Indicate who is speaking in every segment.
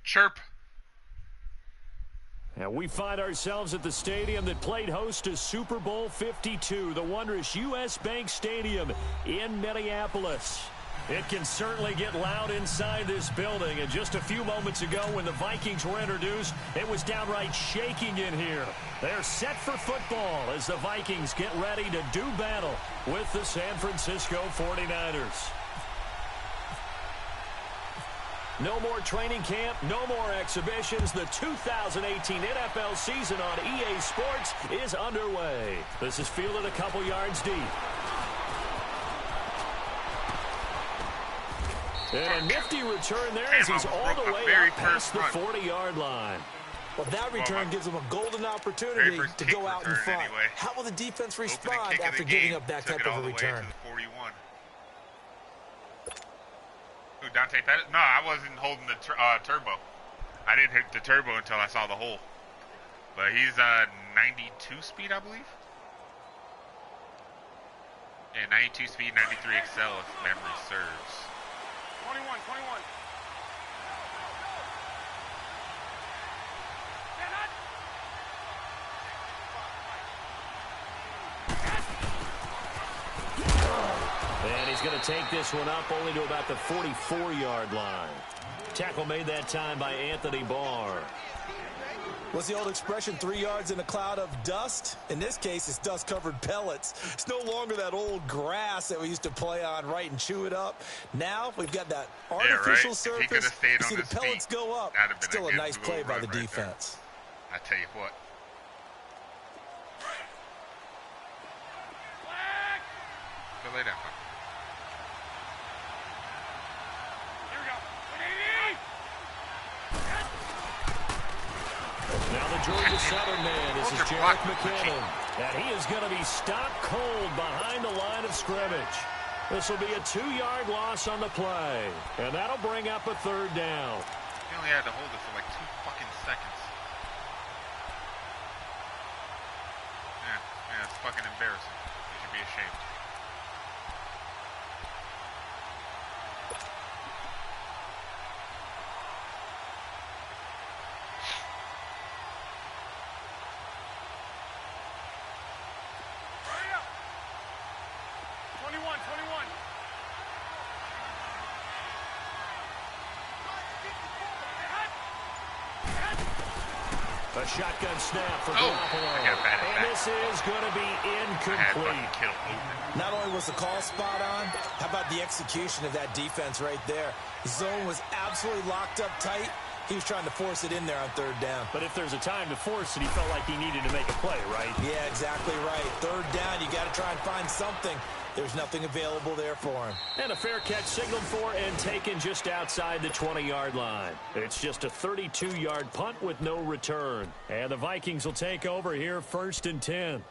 Speaker 1: Chirp.
Speaker 2: And we find ourselves at the stadium that played host to Super Bowl 52, the wondrous U.S. Bank Stadium in Minneapolis. It can certainly get loud inside this building. And just a few moments ago when the Vikings were introduced, it was downright shaking in here. They're set for football as the Vikings get ready to do battle with the San Francisco 49ers. No more training camp, no more exhibitions. The 2018 NFL season on EA Sports is underway. This is fielded a couple yards deep. And a nifty return there as he's all the way up past the 40-yard line.
Speaker 3: Well, that return gives him a golden opportunity to go out in front.
Speaker 1: Anyway.
Speaker 3: How will the defense respond after giving up that type of a return?
Speaker 1: Ooh, Dante Pettis? No, I wasn't holding the turbo. I didn't hit the turbo until I saw the hole. But he's 92 speed, I believe. Yeah, 92 speed, 93 excel if memory serves.
Speaker 4: 21.
Speaker 2: And he's going to take this one up only to about the 44-yard line. Tackle made that time by Anthony Barr.
Speaker 3: What's the old expression, 3 yards in a cloud of dust? In this case, it's dust-covered pellets. It's no longer that old grass that we used to play on, right, and chew it up. Now we've got that artificial surface. You see the pellets go up. Still a nice play by the defense.
Speaker 1: I tell you what. Go lay down.
Speaker 2: Now the Georgia Southern man, this is Jarek McKinnon. And he is going to be stopped cold behind the line of scrimmage. This will be a 2-yard loss on the play. And that'll bring up a 3rd down.
Speaker 1: He only had to hold it for like 2 fucking seconds. Yeah, it's fucking embarrassing. You should be ashamed.
Speaker 2: A shotgun snap for Garoppolo. And this is going to be incomplete.
Speaker 3: Not only was the call spot on, how about the execution of that defense right there? The zone was absolutely locked up tight. He was trying to force it in there on 3rd down.
Speaker 2: But if there's a time to force it, he felt like he needed to make a play, right?
Speaker 3: Yeah, exactly right. 3rd down, you got to try and find something. There's nothing available there for him.
Speaker 2: And a fair catch signaled for and taken just outside the 20-yard line. It's just a 32-yard punt with no return. And the Vikings will take over here 1st and 10.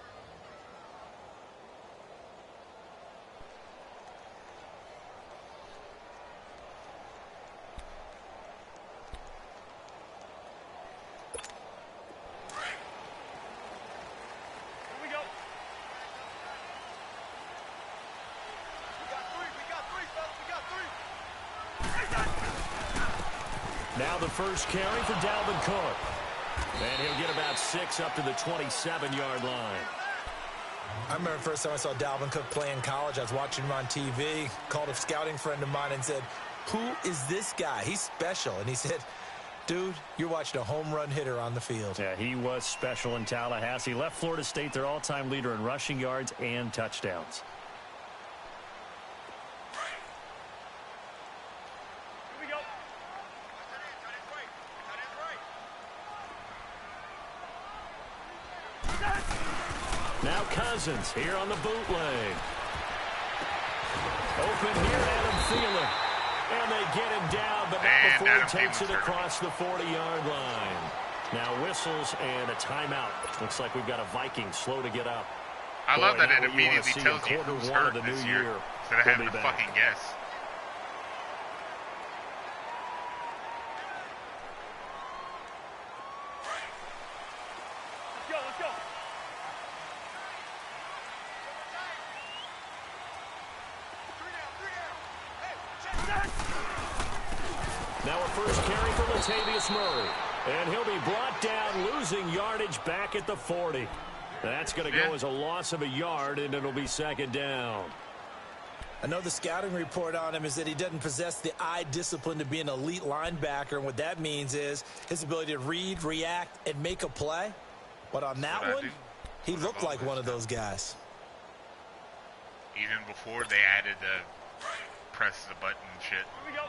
Speaker 2: Now the first carry for Dalvin Cook. And he'll get about 6 up to the 27-yard line.
Speaker 3: I remember the first time I saw Dalvin Cook play in college. I was watching him on TV, called a scouting friend of mine and said, "Who is this guy? He's special." And he said, "Dude, you're watching a home run hitter on the field."
Speaker 2: Yeah, he was special in Tallahassee. Left Florida State their all-time leader in rushing yards and touchdowns. Now Cousins here on the bootleg. Open here, Adam Thielen. And they get him down, but not before he takes it across the 40-yard line. Now whistles and a timeout. Looks like we've got a Viking slow to get up.
Speaker 1: I love that it immediately tells you who's hurt this year instead of having to fucking guess.
Speaker 2: Now a first carry for Latavius Murray. And he'll be brought down, losing yardage back at the 40. That's going to go as a loss of a yard, and it'll be second down.
Speaker 3: I know the scouting report on him is that he doesn't possess the eye discipline to be an elite linebacker, and what that means is his ability to read, react, and make a play. But on that one, he looked like one of those guys.
Speaker 1: Even before they added the press the button shit. Here we go.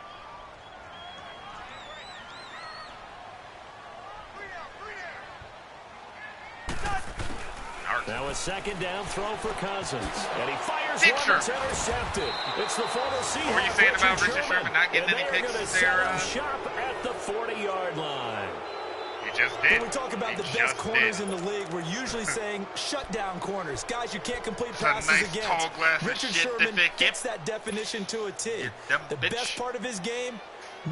Speaker 2: Now a second down throw for Cousins. And he fires one that's intercepted. It's the former Seahawks.
Speaker 1: What were you saying about Richard Sherman not getting any picks there?
Speaker 2: Shop at the 40-yard line.
Speaker 1: You just did.
Speaker 3: When we talk about the best corners in the league, we're usually saying shut down corners. Guys you can't complete passes
Speaker 1: nice
Speaker 3: against.
Speaker 1: Tall glass
Speaker 3: Richard Sherman gets that definition to a T. The best part of his game,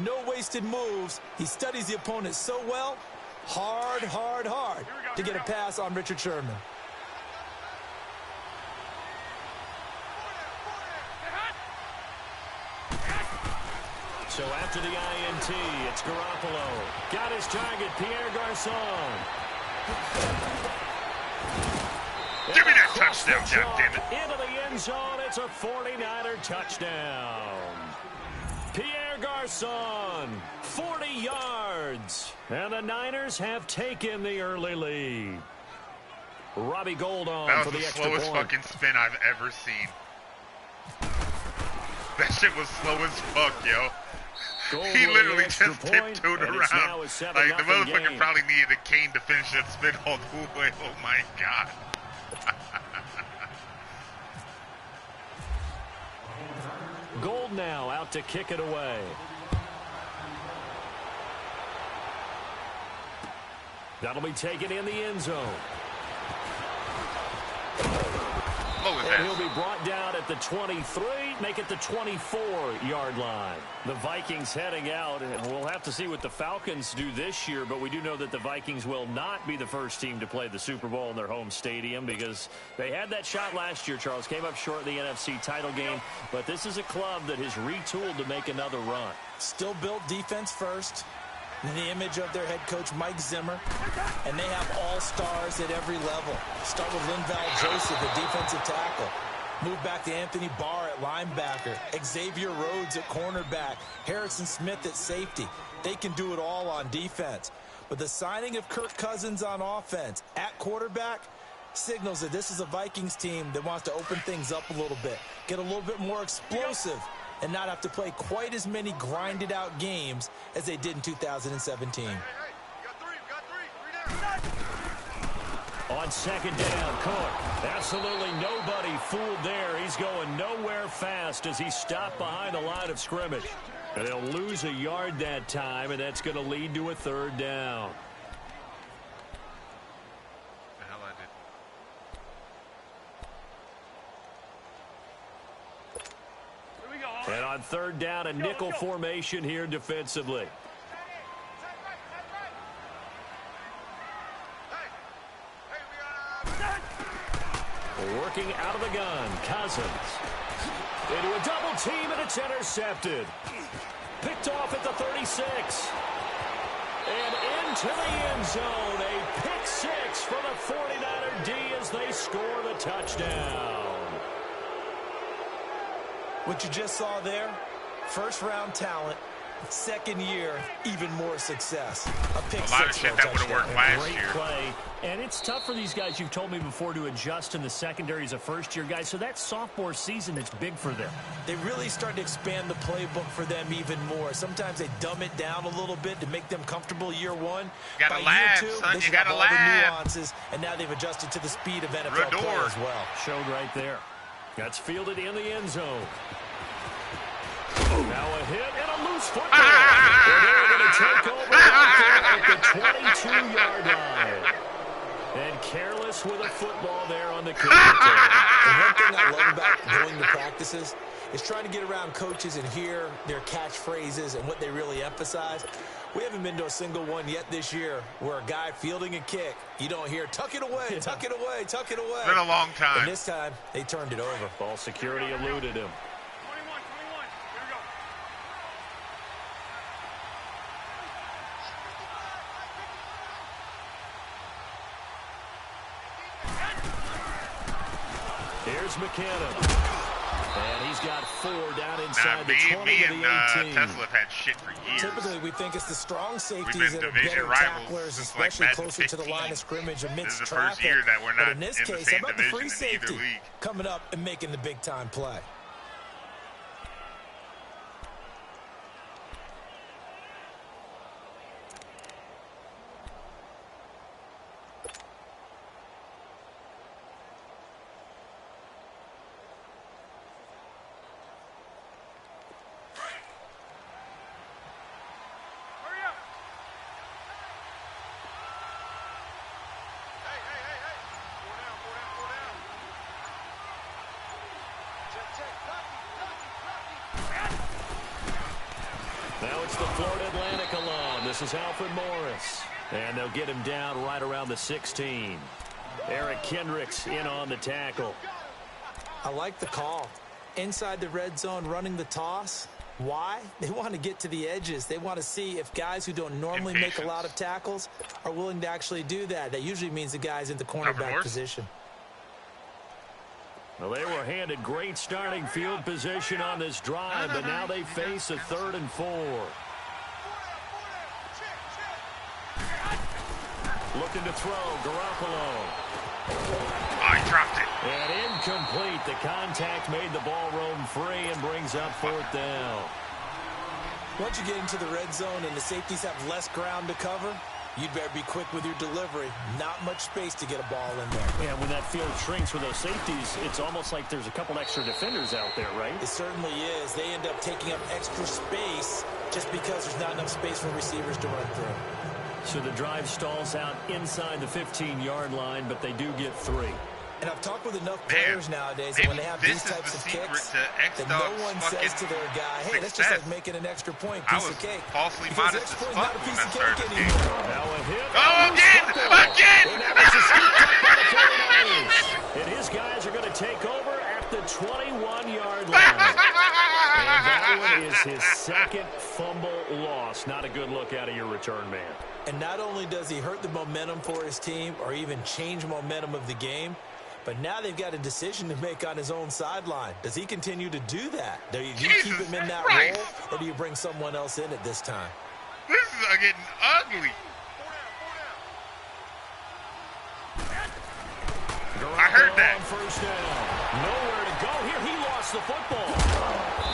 Speaker 3: no wasted moves. He studies the opponent so well. Hard to get a pass on Richard Sherman.
Speaker 2: So after the INT, it's Garoppolo. Got his target, Pierre Garçon.
Speaker 1: Give me that touchdown, goddammit.
Speaker 2: Into the end zone, it's a 49er touchdown. Pierre Garçon, 40 yards. And the Niners have taken the early lead. Robbie Gould on for the extra point.
Speaker 1: That was the slowest fucking spin I've ever seen. That shit was slow as fuck, yo. He literally just tiptoed around. Like, the motherfucker probably needed a cane to finish that spin all the way. Oh, my God.
Speaker 2: Gould now out to kick it away. That'll be taken in the end zone. And he'll be brought down at the 23, make it the 24-yard line. The Vikings heading out, and we'll have to see what the Falcons do this year, but we do know that the Vikings will not be the first team to play the Super Bowl in their home stadium because they had that shot last year, Charles. Came up short in the NFC title game, but this is a club that has retooled to make another run.
Speaker 3: Still built defense first. In the image of their head coach, Mike Zimmer. And they have all-stars at every level. Start with Linval Joseph at defensive tackle. Move back to Anthony Barr at linebacker. Xavier Rhodes at cornerback. Harrison Smith at safety. They can do it all on defense. But the signing of Kirk Cousins on offense at quarterback signals that this is a Vikings team that wants to open things up a little bit. Get a little bit more explosive. And not have to play quite as many grinded-out games as they did in 2017.
Speaker 2: On second down, Cook. Absolutely nobody fooled there. He's going nowhere fast as he stopped behind the line of scrimmage. And they'll lose a yard that time, and that's going to lead to a third down. And on third down, a nickel formation here defensively. Working out of the gun, Cousins. Into a double team, and it's intercepted. Picked off at the 36. And into the end zone, a pick six for the 49er D as they score the touchdown.
Speaker 3: What you just saw there, first-round talent, second year, even more success.
Speaker 1: A lot of shit that would have worked last year.
Speaker 2: Great play. And it's tough for these guys, you've told me before, to adjust in the secondary as a first-year guy. So that sophomore season is big for them.
Speaker 3: They really start to expand the playbook for them even more. Sometimes they dumb it down a little bit to make them comfortable year one.
Speaker 1: You gotta lab, son. You gotta lab.
Speaker 3: The nuances, and now they've adjusted to the speed of NFL play as well.
Speaker 2: Showed right there. That's fielded in the end zone. Now a hit and a loose football. And they're going to take over right there at the 22-yard line. And careless with a football there on the kick return.
Speaker 3: And one thing I love about going to practices is trying to get around coaches and hear their catchphrases and what they really emphasize. We haven't been to a single one yet this year where a guy fielding a kick, you don't hear, tuck it away, tuck it away, tuck it away.
Speaker 1: It's been a long time.
Speaker 3: And this time, they turned it over.
Speaker 2: Ball security eluded him. Here's McKinnon. And he's got 4 down inside the 20
Speaker 1: me
Speaker 2: to
Speaker 1: and
Speaker 2: the 18.
Speaker 1: Tesla have had shit for years.
Speaker 3: Typically, we think it's the strong safeties
Speaker 1: been
Speaker 3: that are
Speaker 1: division
Speaker 3: better
Speaker 1: rivals
Speaker 3: tacklers,
Speaker 1: since,
Speaker 3: especially
Speaker 1: like,
Speaker 3: closer to the
Speaker 1: 15.
Speaker 3: line of scrimmage amidst
Speaker 1: This is the
Speaker 3: traffic.
Speaker 1: first year that we're not
Speaker 3: but in this
Speaker 1: in the
Speaker 3: case,
Speaker 1: same
Speaker 3: how about the free
Speaker 1: division in either
Speaker 3: safety
Speaker 1: league?
Speaker 3: coming up and making the big-time play?
Speaker 2: Now it's the Florida Atlantic alum. This is Alfred Morris. And they'll get him down right around the 16. Eric Kendricks in on the tackle.
Speaker 3: I like the call. Inside the red zone, running the toss. Why? They want to get to the edges. They want to see if guys who don't normally make a lot of tackles are willing to actually do that. That usually means the guy's in the cornerback position.
Speaker 2: Well, they were handed great starting field position on this drive, but now they face a 3rd and 4. Looking to throw, Garoppolo.
Speaker 1: Oh, he dropped it.
Speaker 2: And incomplete. The contact made the ball roam free and brings up 4th down.
Speaker 3: Once you get into the red zone and the safeties have less ground to cover, you'd better be quick with your delivery. Not much space to get a ball in there.
Speaker 2: Yeah, when that field shrinks for those safeties, it's almost like there's a couple extra defenders out there, right?
Speaker 3: It certainly is. They end up taking up extra space just because there's not enough space for receivers to run through.
Speaker 2: So the drive stalls out inside the 15-yard line, but they do get 3.
Speaker 3: And I've talked with enough players nowadays that when they have these types of kicks, that no one says to their guy, hey, that's just like making an extra point, piece of cake.
Speaker 1: Falsely
Speaker 3: because
Speaker 1: modest
Speaker 3: extra
Speaker 1: as
Speaker 3: point is
Speaker 1: fuck
Speaker 3: not a
Speaker 1: when
Speaker 3: piece
Speaker 1: I
Speaker 3: of
Speaker 1: started
Speaker 3: cake
Speaker 1: the game.
Speaker 3: anymore.
Speaker 2: Now a hit.
Speaker 1: Oh, again!
Speaker 2: And now it's a scoop by the 49ers. And his guys are going to take over at the 21-yard line. And that one is his 2nd fumble loss. Not a good look out of your return man.
Speaker 3: And not only does he hurt the momentum for his team or even change momentum of the game, but now they've got a decision to make on his own sideline. Does he continue to do that? Do you keep him in that role, or do you bring someone else in at this time?
Speaker 1: This is getting ugly. I heard that.
Speaker 2: First down. Nowhere to go here. He lost the football.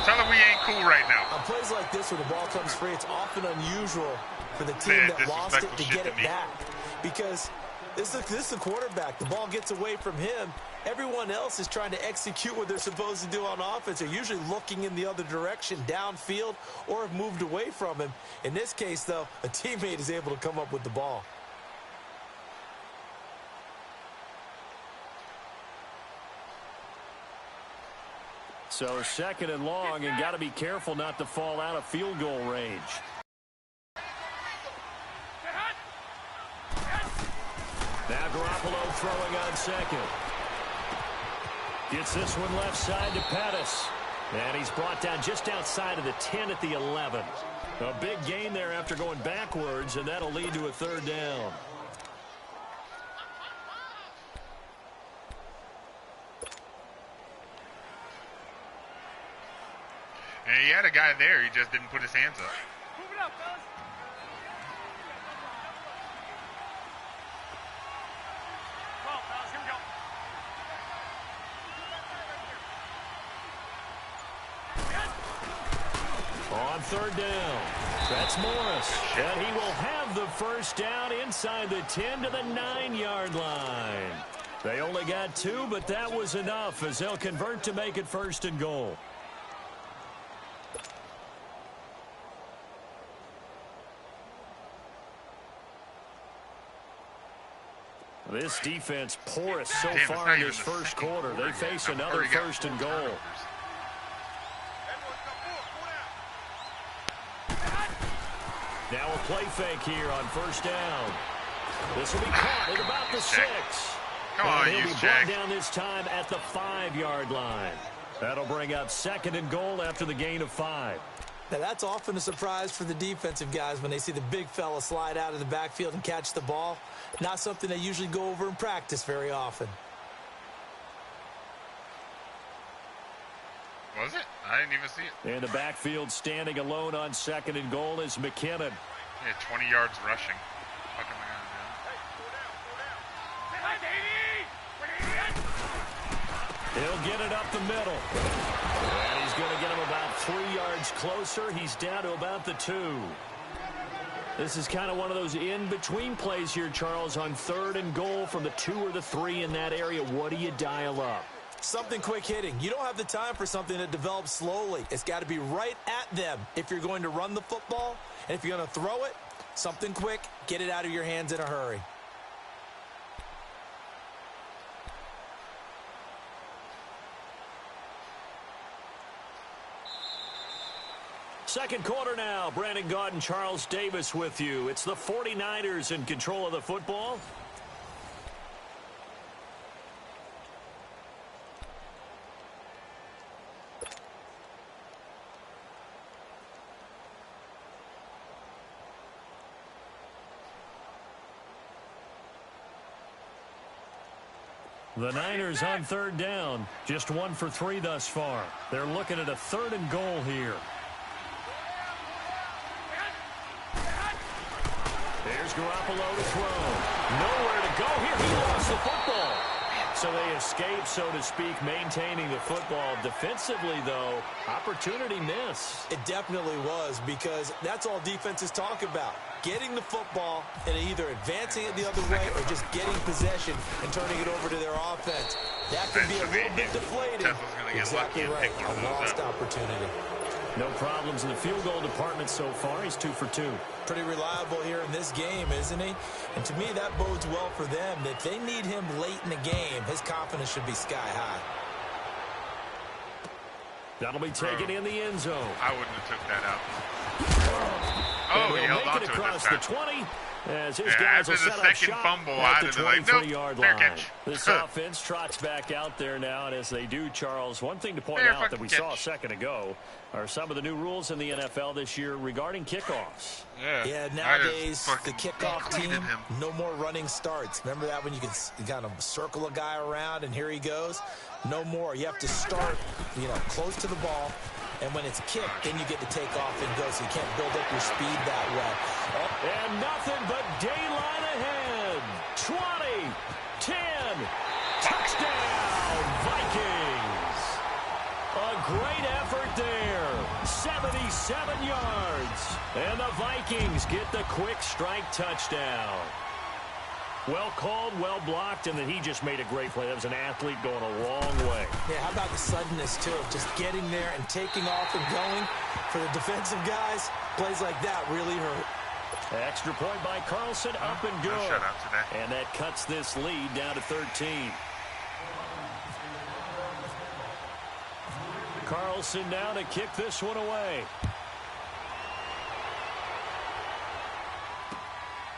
Speaker 1: Tell him we ain't cool right now.
Speaker 3: On plays like this where the ball comes free, it's often unusual for the team that lost it to get it back. Because this is the quarterback. The ball gets away from him. Everyone else is trying to execute what they're supposed to do on offense. They're usually looking in the other direction, downfield, or have moved away from him. In this case, though, a teammate is able to come up with the ball.
Speaker 2: So 2nd and long, and got to be careful not to fall out of field goal range. Now Garoppolo throwing on 2nd. Gets this one left side to Pettis. And he's brought down just outside of the 10 at the 11. A big gain there after going backwards, and that'll lead to a 3rd down.
Speaker 1: And he had a guy there. He just didn't put his hands up.
Speaker 4: Move it up, fellas. Come on, fellas. Here we go.
Speaker 2: On 3rd down, that's Morris. And he will have the 1st down inside the 10 to the 9-yard line. They only got 2, but that was enough as they'll convert to make it 1st and goal. This defense porous so far in this first quarter. They face another 1st and goal. Now a play fake here on 1st down. This will be caught at about the 6.
Speaker 1: Come on,
Speaker 2: he'll
Speaker 1: you
Speaker 2: be brought down this time at the 5-yard line. That'll bring up 2nd and goal after the gain of 5.
Speaker 3: Now, that's often a surprise for the defensive guys when they see the big fella slide out of the backfield and catch the ball. Not something they usually go over in practice very often.
Speaker 1: Was it? I didn't even see it.
Speaker 2: In the backfield, standing alone on 2nd and goal is McKinnon.
Speaker 1: Yeah, 20 yards rushing. Fuck am I gonna do?
Speaker 2: He'll get it up the middle. And he's going to get him about 3 yards closer. He's down to about the 2. This is kind of one of those in-between plays here, Charles, on 3rd and goal from the 2 or the 3 in that area. What do you dial up?
Speaker 3: Something quick hitting. You don't have the time for something that develops slowly. It's got to be right at them if you're going to run the football. And if you're going to throw it, something quick, get it out of your hands in a hurry.
Speaker 2: Second quarter now. Brandon Gaud and Charles Davis with you. It's the 49ers in control of the football. The Niners on 3rd down. Just 1 for 3 thus far. They're looking at a 3rd and goal here. There's Garoppolo to throw. Nowhere to go here. He lost the football. So they escape, so to speak, maintaining the football. Defensively, though, opportunity miss.
Speaker 3: It definitely was, because that's all defenses talk about. Getting the football and either advancing it the other way or just getting possession and turning it over to their offense. That can be a little bit deflating. Exactly right. A lost opportunity.
Speaker 2: No problems in the field goal department so far. He's 2 for 2.
Speaker 3: Pretty reliable here in this game, isn't he? And to me, that bodes well for them. If they need him late in the game, his confidence should be sky high.
Speaker 2: That'll be taken in the end zone.
Speaker 1: I wouldn't have took that out. Oh, he held on to it
Speaker 2: across the 20. As his
Speaker 1: after
Speaker 2: guys will
Speaker 1: the
Speaker 2: set up
Speaker 1: second
Speaker 2: shop
Speaker 1: fumble,
Speaker 2: at
Speaker 1: I'd
Speaker 2: the
Speaker 1: have been like,
Speaker 2: 23-yard
Speaker 1: nope, fair
Speaker 2: line.
Speaker 1: catch.
Speaker 2: This offense trots back out there now, and as they do, Charles, one thing to point out that we saw a second ago are some of the new rules in the NFL this year regarding kickoffs.
Speaker 3: Yeah, nowadays, the kickoff team, no more running starts. Remember that when you could kind of circle a guy around, and here he goes? No more. You have to start, close to the ball. And when it's kicked, then you get to take off and go, so you can't build up your speed that way.
Speaker 2: And nothing but daylight ahead. 20, 10, touchdown, Vikings. A great effort there. 77 yards. And the Vikings get the quick strike touchdown. Well called, well blocked, and then he just made a great play. That was an athlete going a long way.
Speaker 3: Yeah, how about the suddenness, too? Just getting there and taking off and going. For the defensive guys, plays like that really hurt.
Speaker 2: Extra point by Carlson, up and good.
Speaker 1: No shutout today.
Speaker 2: And that cuts this lead down to 13. Carlson now to kick this one away.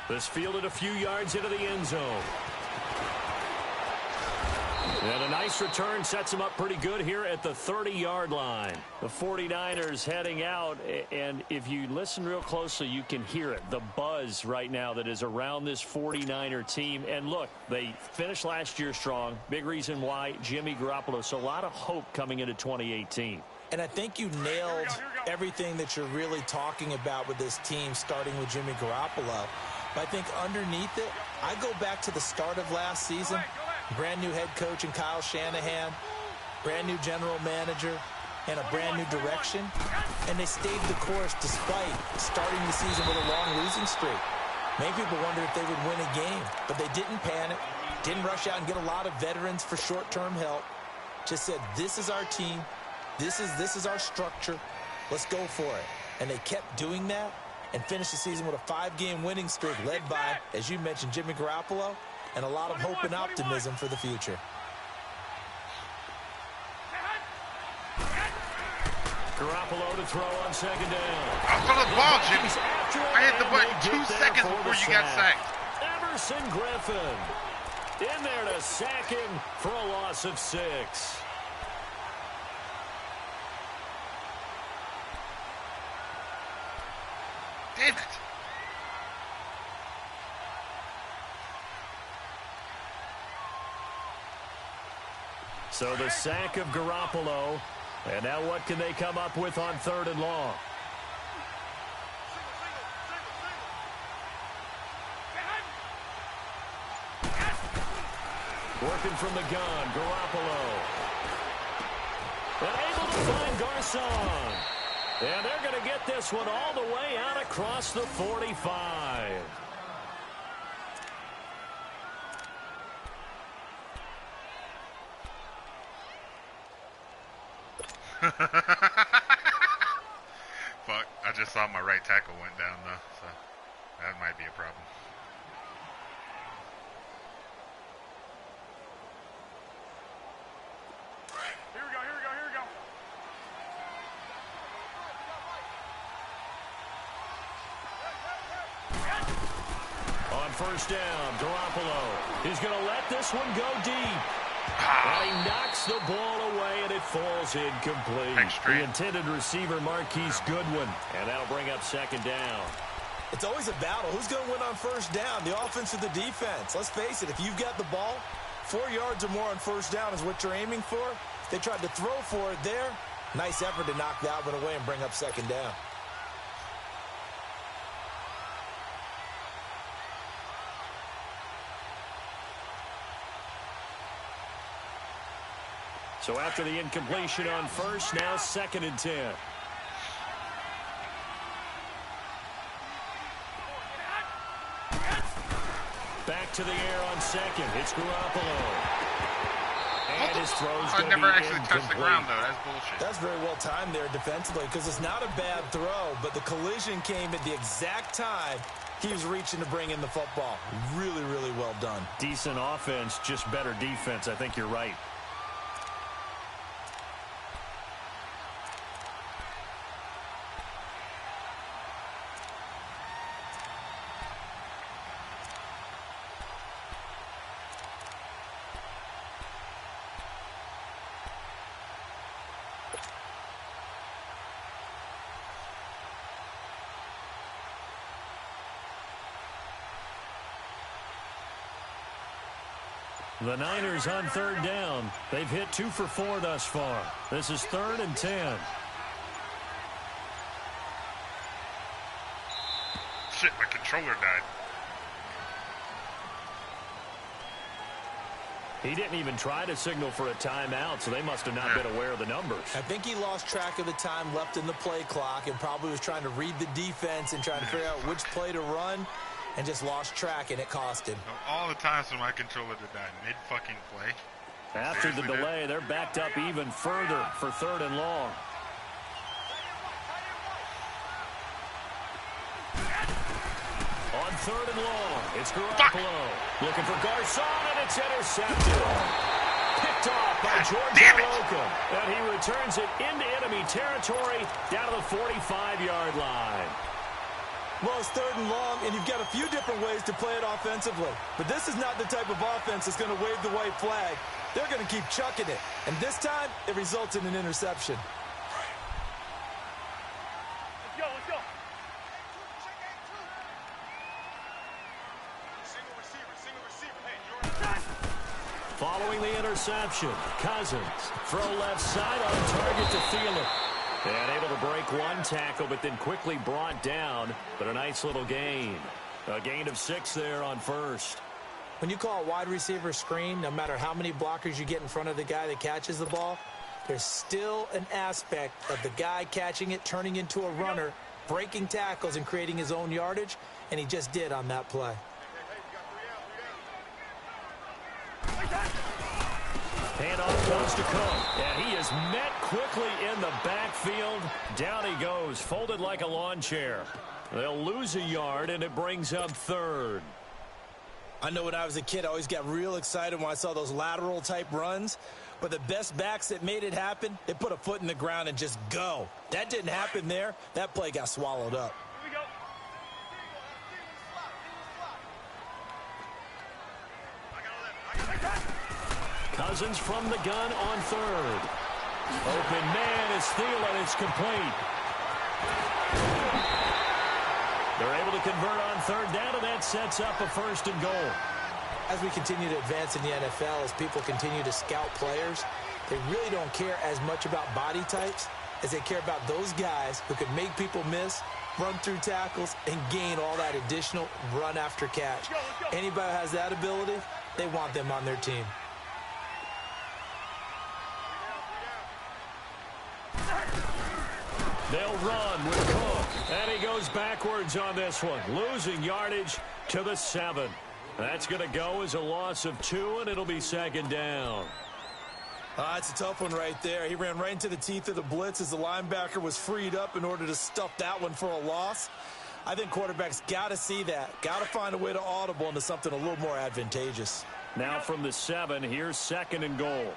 Speaker 2: This fielded a few yards into the end zone. And a nice return sets him up pretty good here at the 30-yard line. The 49ers heading out, and if you listen real closely, you can hear it. The buzz right now that is around this 49er team. And look, they finished last year strong. Big reason why, Jimmy Garoppolo. So a lot of hope coming into 2018.
Speaker 3: And I think you nailed everything that you're really talking about with this team, starting with Jimmy Garoppolo. But I think underneath it, I go back to the start of last season. Brand new head coach in Kyle Shanahan, brand new general manager, and a brand new direction. And they stayed the course despite starting the season with a long losing streak. Many people wondered if they would win a game, but they didn't panic, didn't rush out and get a lot of veterans for short-term help. Just said, this is our team, this is our structure, let's go for it. And they kept doing that and finished the season with a 5-game winning streak led by, as you mentioned, Jimmy Garoppolo, and a lot of hope and optimism for the future.
Speaker 2: Garoppolo to throw on second down.
Speaker 1: I'll throw the ball, Jimmy. I hit the button 2 seconds before you got sacked.
Speaker 2: Everson Griffin in there to sack him for a loss of 6.
Speaker 1: Damn it.
Speaker 2: So the sack of Garoppolo, And now what can they come up with on 3rd and long? Working from the gun, Garoppolo. And able to find Garcon. And they're going to get this one all the way out across the 45.
Speaker 1: Fuck, I just saw my right tackle went down though, so that might be a problem.
Speaker 4: Here we go, here we go, here we go.
Speaker 2: On 1st down, Garoppolo is going to let this one go deep. And he knocks the ball away, and it falls incomplete.
Speaker 1: Extreme.
Speaker 2: The intended receiver, Marquise Goodwin. And that'll bring up 2nd down.
Speaker 3: It's always a battle. Who's going to win on 1st down, the offense or the defense? Let's face it, if you've got the ball, 4 yards or more on 1st down is what you're aiming for. They tried to throw for it there. Nice effort to knock that one away and bring up 2nd down.
Speaker 2: So after the incompletion on 1st, now 2nd and 10. Back to the air on 2nd. It's Garoppolo. And his throw's going to be
Speaker 1: never actually
Speaker 2: incomplete.
Speaker 1: touched the ground though. That's bullshit.
Speaker 3: That's very well timed there defensively because it's not a bad throw, but the collision came at the exact time he was reaching to bring in the football. Really, really well done.
Speaker 2: Decent offense, just better defense. I think you're right. The Niners on 3rd down. They've hit 2 for 4 thus far. This is 3rd and 10.
Speaker 1: Shit, my controller died.
Speaker 2: He didn't even try to signal for a timeout, so they must have not been aware of the numbers.
Speaker 3: I think he lost track of the time left in the play clock and probably was trying to read the defense and trying to figure out which play to run and just lost track, and it cost him.
Speaker 1: All the times for my controller to die mid-fucking play.
Speaker 2: After the delay, they're backed up even further for 3rd and long. On 3rd and long, it's Garoppolo. Looking for Garcon, and it's intercepted. Picked off by George Aloka. And he returns it into enemy territory down to the 45-yard line.
Speaker 3: Well, it's 3rd and long, and you've got a few different ways to play it offensively. But this is not the type of offense that's going to wave the white flag. They're going to keep chucking it. And this time, it results in an interception.
Speaker 4: Let's go, let's go. Single receiver. Hey, you're
Speaker 2: Following the interception, Cousins, throw left side on target to Thielen. And able to break one tackle, but then quickly brought down. But a nice little gain. A gain of 6 there on 1st.
Speaker 3: When you call a wide receiver screen, no matter how many blockers you get in front of the guy that catches the ball, there's still an aspect of the guy catching it, turning into a runner, breaking tackles and creating his own yardage, and he just did on that play.
Speaker 2: Handoff comes to Cook, and he is met quickly in the backfield. Down he goes, folded like a lawn chair. They'll lose a yard, and it brings up 3rd.
Speaker 3: I know when I was a kid, I always got real excited when I saw those lateral-type runs. But the best backs that made it happen, they put a foot in the ground and just go. That didn't happen there. That play got swallowed up.
Speaker 4: Here we go.
Speaker 2: Cousins from the gun on 3rd. Open man is Thielen. It's complete. They're able to convert on 3rd down, and that sets up a 1st and goal.
Speaker 3: As we continue to advance in the NFL, as people continue to scout players, They really don't care as much about body types as they care about those guys who can make people miss, run through tackles, and gain all that additional run after catch. Anybody who has that ability, they want them on their team.
Speaker 2: They'll run with Cook, and he goes backwards on this one, losing yardage to the 7. That's going to go as a loss of 2, and it'll be second down.
Speaker 3: It's a tough one right there. He ran right into the teeth of the blitz as the linebacker was freed up in order to stuff that one for a loss. I think quarterbacks got to see that. Got to find a way to audible into something a little more advantageous.
Speaker 2: Now from the 7, here's second and goal.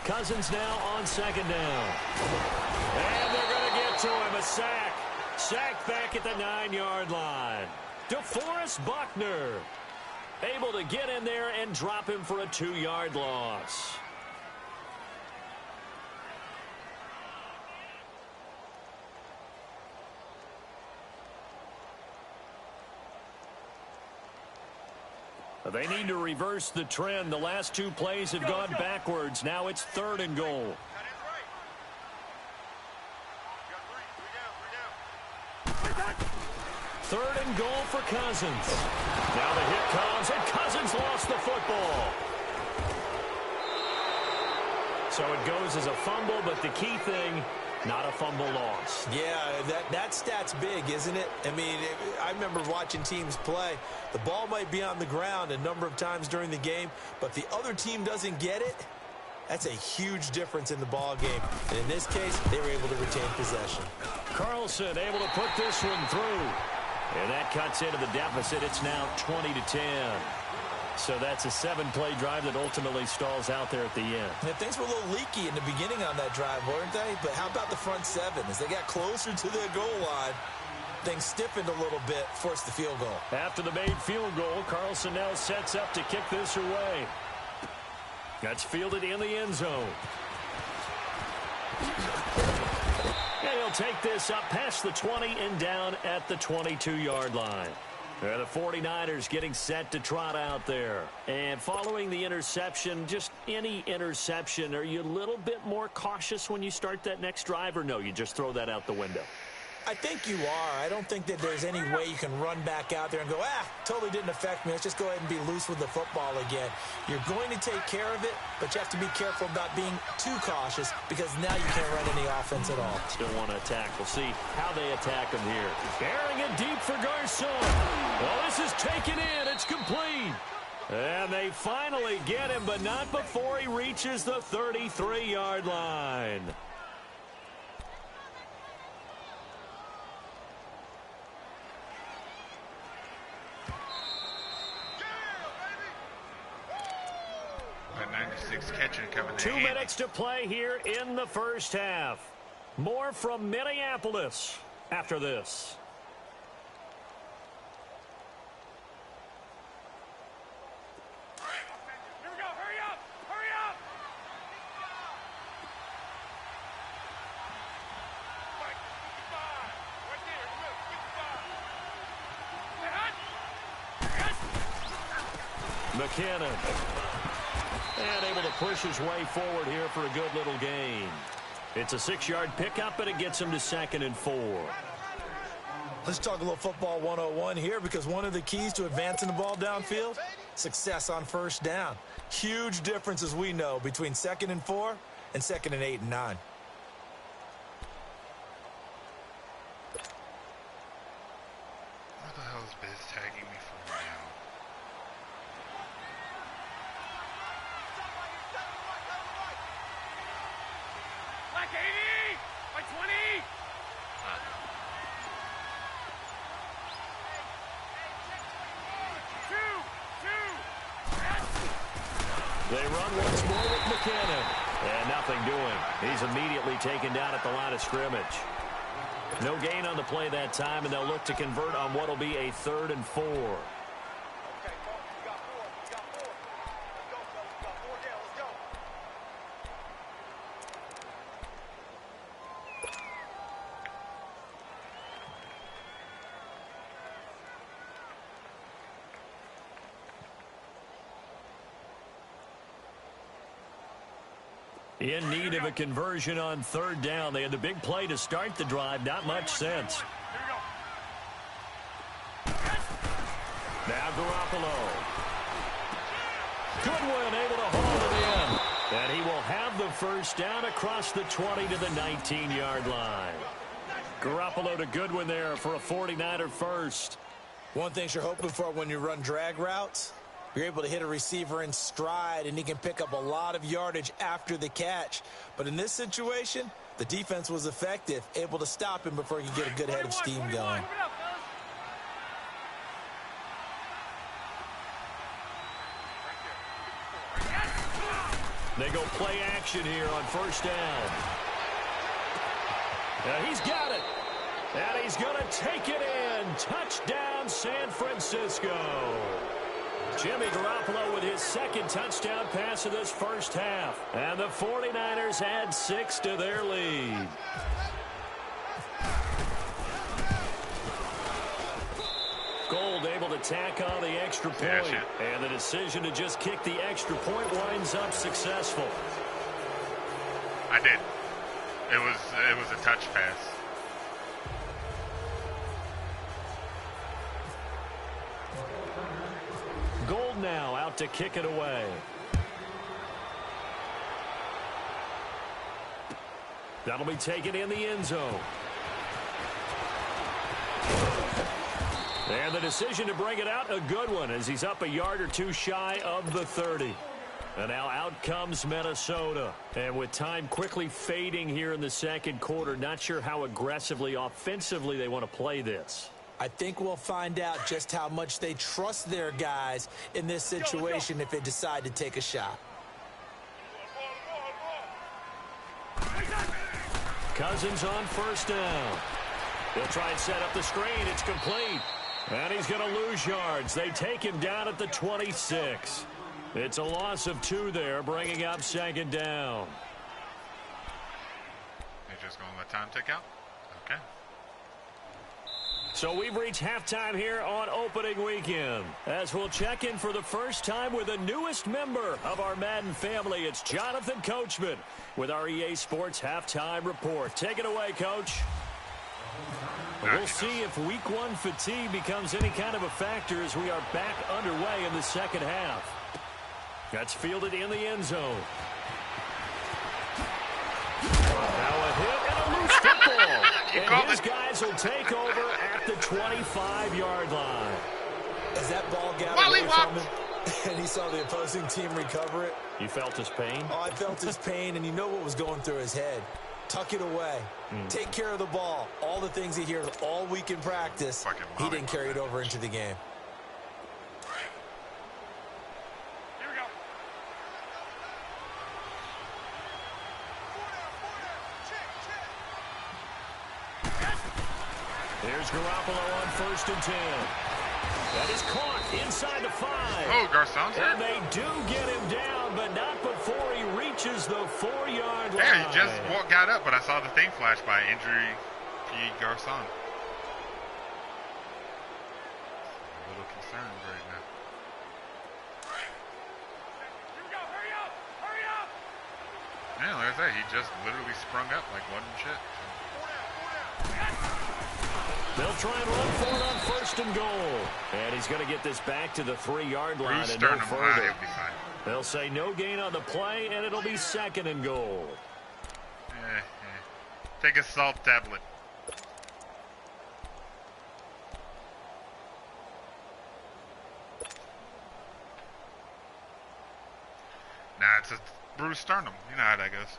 Speaker 2: Cousins now on second down. And they're going to get to him, a sack. Sack back at the 9-yard line. DeForest Buckner able to get in there and drop him for a 2-yard loss. They need to reverse the trend. The last 2 plays have gone backwards. Now it's third and goal. Third and goal for Cousins. Now the hit comes, and Cousins lost the football. So it goes as a fumble, but the key thing, not a fumble loss.
Speaker 3: Yeah, that stat's big, isn't it? I mean, I remember watching teams play. The ball might be on the ground a number of times during the game, but the other team doesn't get it. That's a huge difference in the ball game. And in this case, they were able to retain possession.
Speaker 2: Carlson able to put this one through. And that cuts into the deficit. It's now 20-10. So that's a 7-play drive that ultimately stalls out there at the end.
Speaker 3: Yeah, things were a little leaky in the beginning on that drive, weren't they? But how about the front 7? As they got closer to the goal line, things stiffened a little bit, forced the field goal.
Speaker 2: After the made field goal, Carlson now sets up to kick this away. That's fielded in the end zone. And he'll take this up past the 20 and down at the 22-yard line. The 49ers getting set to trot out there. And following the interception, just any interception, are you a little bit more cautious when you start that next drive, or no, you just throw that out the window?
Speaker 3: I think you are. I don't think that there's any way you can run back out there and go, totally didn't affect me. Let's just go ahead and be loose with the football again. You're going to take care of it, but you have to be careful about being too cautious because now you can't run any offense at all.
Speaker 2: Still want to attack. We'll see how they attack him here. Airing it deep for Garcon. Well, this is taken in. It's complete. And they finally get him, but not before he reaches the 33-yard line.
Speaker 1: Catching coming
Speaker 2: 2 minutes to play here in the first half. More from Minneapolis after this.
Speaker 4: Here we go. Hurry up. Hurry up. Mike, 55. Right there. Look, 55.
Speaker 2: McKinnon. And able to push his way forward here for a good little gain. It's a 6-yard pickup, and it gets him to 2nd and 4.
Speaker 3: Let's talk a little football 101 here, because one of the keys to advancing the ball downfield, success on first down. Huge difference, as we know, between 2nd and 4 and 2nd and 8 and 9.
Speaker 1: What the hell is Biz tagging me for now?
Speaker 4: Black 80. By 20.
Speaker 2: They run once more with McKinnon. And nothing doing. He's immediately taken down at the line of scrimmage. No gain on the play that time, and they'll look to convert on what will be a 3rd and 4. In need of a conversion on third down. They had the big play to start the drive. Not much sense. Now Garoppolo. Goodwin able to hold it in. And he will have the first down across the 20 to the 19-yard line. Garoppolo to Goodwin there for a 49er first.
Speaker 3: One thing you're hoping for when you run drag routes, you're able to hit a receiver in stride, and he can pick up a lot of yardage after the catch. But in this situation, the defense was effective, able to stop him before he could get a good head of steam going.
Speaker 2: They go play action here on first down. And he's got it. And he's going to take it in. Touchdown, San Francisco. Jimmy Garoppolo with his second touchdown pass of this first half. And the 49ers add 6 to their lead. Gold able to tack on the extra point. And the decision to just kick the extra point winds up successful.
Speaker 1: I did. It was a touch pass.
Speaker 2: Gold now out to kick it away. That'll be taken in the end zone. And the decision to bring it out, a good one, as he's up a yard or two shy of the 30. And now out comes Minnesota. And with time quickly fading here in the second quarter, not sure how aggressively, offensively they want to play this.
Speaker 3: I think we'll find out just how much they trust their guys in this situation if they decide to take a shot.
Speaker 2: Cousins on first down. He'll try and set up the screen. It's complete. And he's going to lose yards. They take him down at the 26. It's a loss of 2 there, bringing up second down.
Speaker 1: They're just going to let time tick out? Okay.
Speaker 2: So we've reached halftime here on opening weekend. As we'll check in for the first time with the newest member of our Madden family, it's Jonathan Coachman with our EA Sports Halftime Report. Take it away, Coach. We'll see if Week 1 fatigue becomes any kind of a factor as we are back underway in the second half. That's fielded in the end zone. Now a hit and a loose football. And his guys will take over at the 25-yard line.
Speaker 3: As that ball got away from him and he saw the opposing team recover it.
Speaker 2: You felt his pain?
Speaker 3: Oh, I felt his pain, and you know what was going through his head. Tuck it away. Take care of the ball. All the things he hears all week in practice, he didn't carry it over into the game.
Speaker 4: Here we go.
Speaker 2: Here's Garoppolo on first and 10. That is caught inside the 5.
Speaker 1: Oh, Garcon's
Speaker 2: And they do get him down, but not before he reaches the 4-yard line.
Speaker 1: Yeah, he just got up, but I saw the thing flash by injury P. Garcon. A little concerned right now.
Speaker 4: Here we go. Hurry up. Hurry up.
Speaker 1: Yeah, like I said, he just literally sprung up like wasn't shit. So.
Speaker 2: They'll try and run for it on first and goal. And he's going to get this back to the 3-yard line and no further.
Speaker 1: He'll be fine.
Speaker 2: They'll say no gain on the play, and it'll be second and goal.
Speaker 1: Take a salt tablet. Nah, it's a bruised sternum. You know how that goes.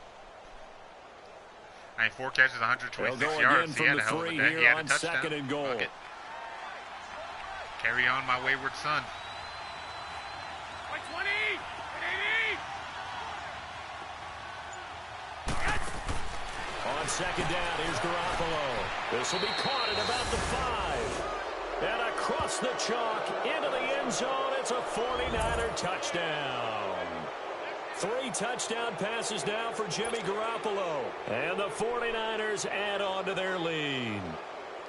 Speaker 1: I mean, 4 catches, 126 yards. He had a hell of a day. He had a touchdown.
Speaker 2: Second and goal.
Speaker 1: Carry on, my wayward son.
Speaker 4: By 20.
Speaker 2: On second down, here's Garoppolo. This will be caught at about the 5. And across the chalk, into the end zone, it's a 49er touchdown. 3 touchdown passes now for Jimmy Garoppolo. And the 49ers add on to their lead.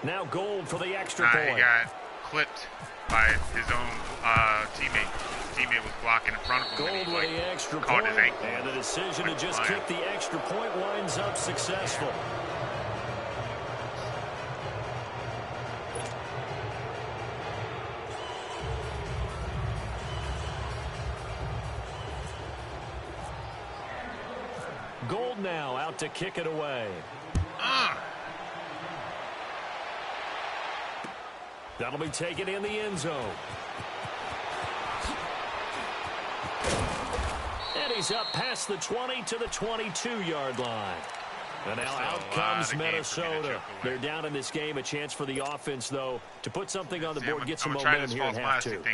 Speaker 2: Now Gold for the extra point.
Speaker 1: He got clipped by his own teammate. teammate was blocking in front of him.
Speaker 2: Gold
Speaker 1: And he,
Speaker 2: with
Speaker 1: like,
Speaker 2: the extra
Speaker 1: caught
Speaker 2: point,
Speaker 1: his ankle.
Speaker 2: and the decision to just kick the extra point winds up successful. Gold now out to kick it away. That'll be taken in the end zone. And he's up past the 20 to the 22-yard line. And now out comes Minnesota. They're down in this game. A chance for the offense, though, to put something on the board, get some momentum here in half two.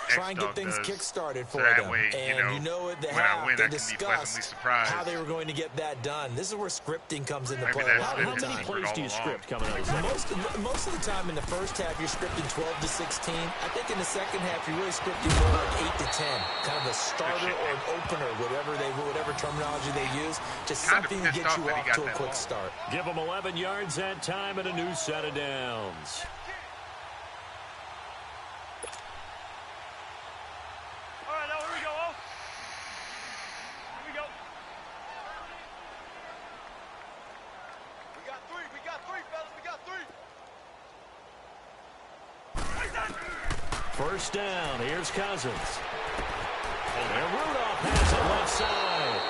Speaker 3: Try and get things kick-started for them. And you know at the half, they discussed how they were going to get that done. This is where scripting comes into play a lot of the time.
Speaker 2: How many plays do you script coming out of the
Speaker 3: most of the time in the first half, you're scripting 12 to 16. I think in the second half, you're really scripting more like 8 to 10. Kind of a starter or an opener, whatever terminology they use. Just something to get you off to a quick start.
Speaker 2: Give them 11 yards that time and a new set of downs.
Speaker 4: All right, now here we go. Oh. Here we go. We got three, fellas. We got three.
Speaker 2: First down. Here's Cousins. And Rudolph has it left side.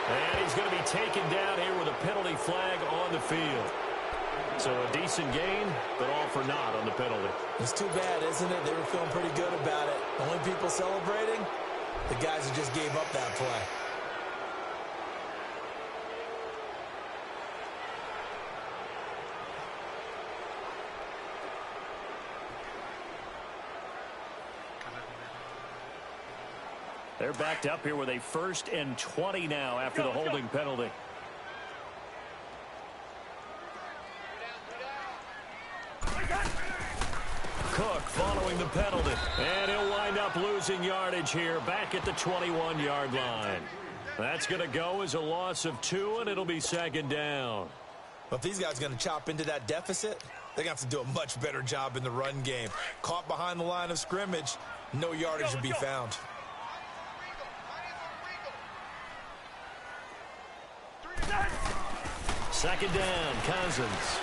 Speaker 2: And he's going to be taken down here with a penalty flag on the field. So a decent gain, but all for naught on the penalty.
Speaker 3: It's too bad, isn't it? They were feeling pretty good about it. Only people celebrating, the guys who just gave up that play.
Speaker 2: They're backed up here with a 1st and 20 now after the holding penalty. Cook following the penalty. And he'll wind up losing yardage here back at the 21-yard line. That's going to go as a loss of 2, and it'll be 2nd down.
Speaker 3: But if these guys are going to chop into that deficit, they're going to have to do a much better job in the run game. Caught behind the line of scrimmage, no yardage to be found.
Speaker 2: Second down, Cousins.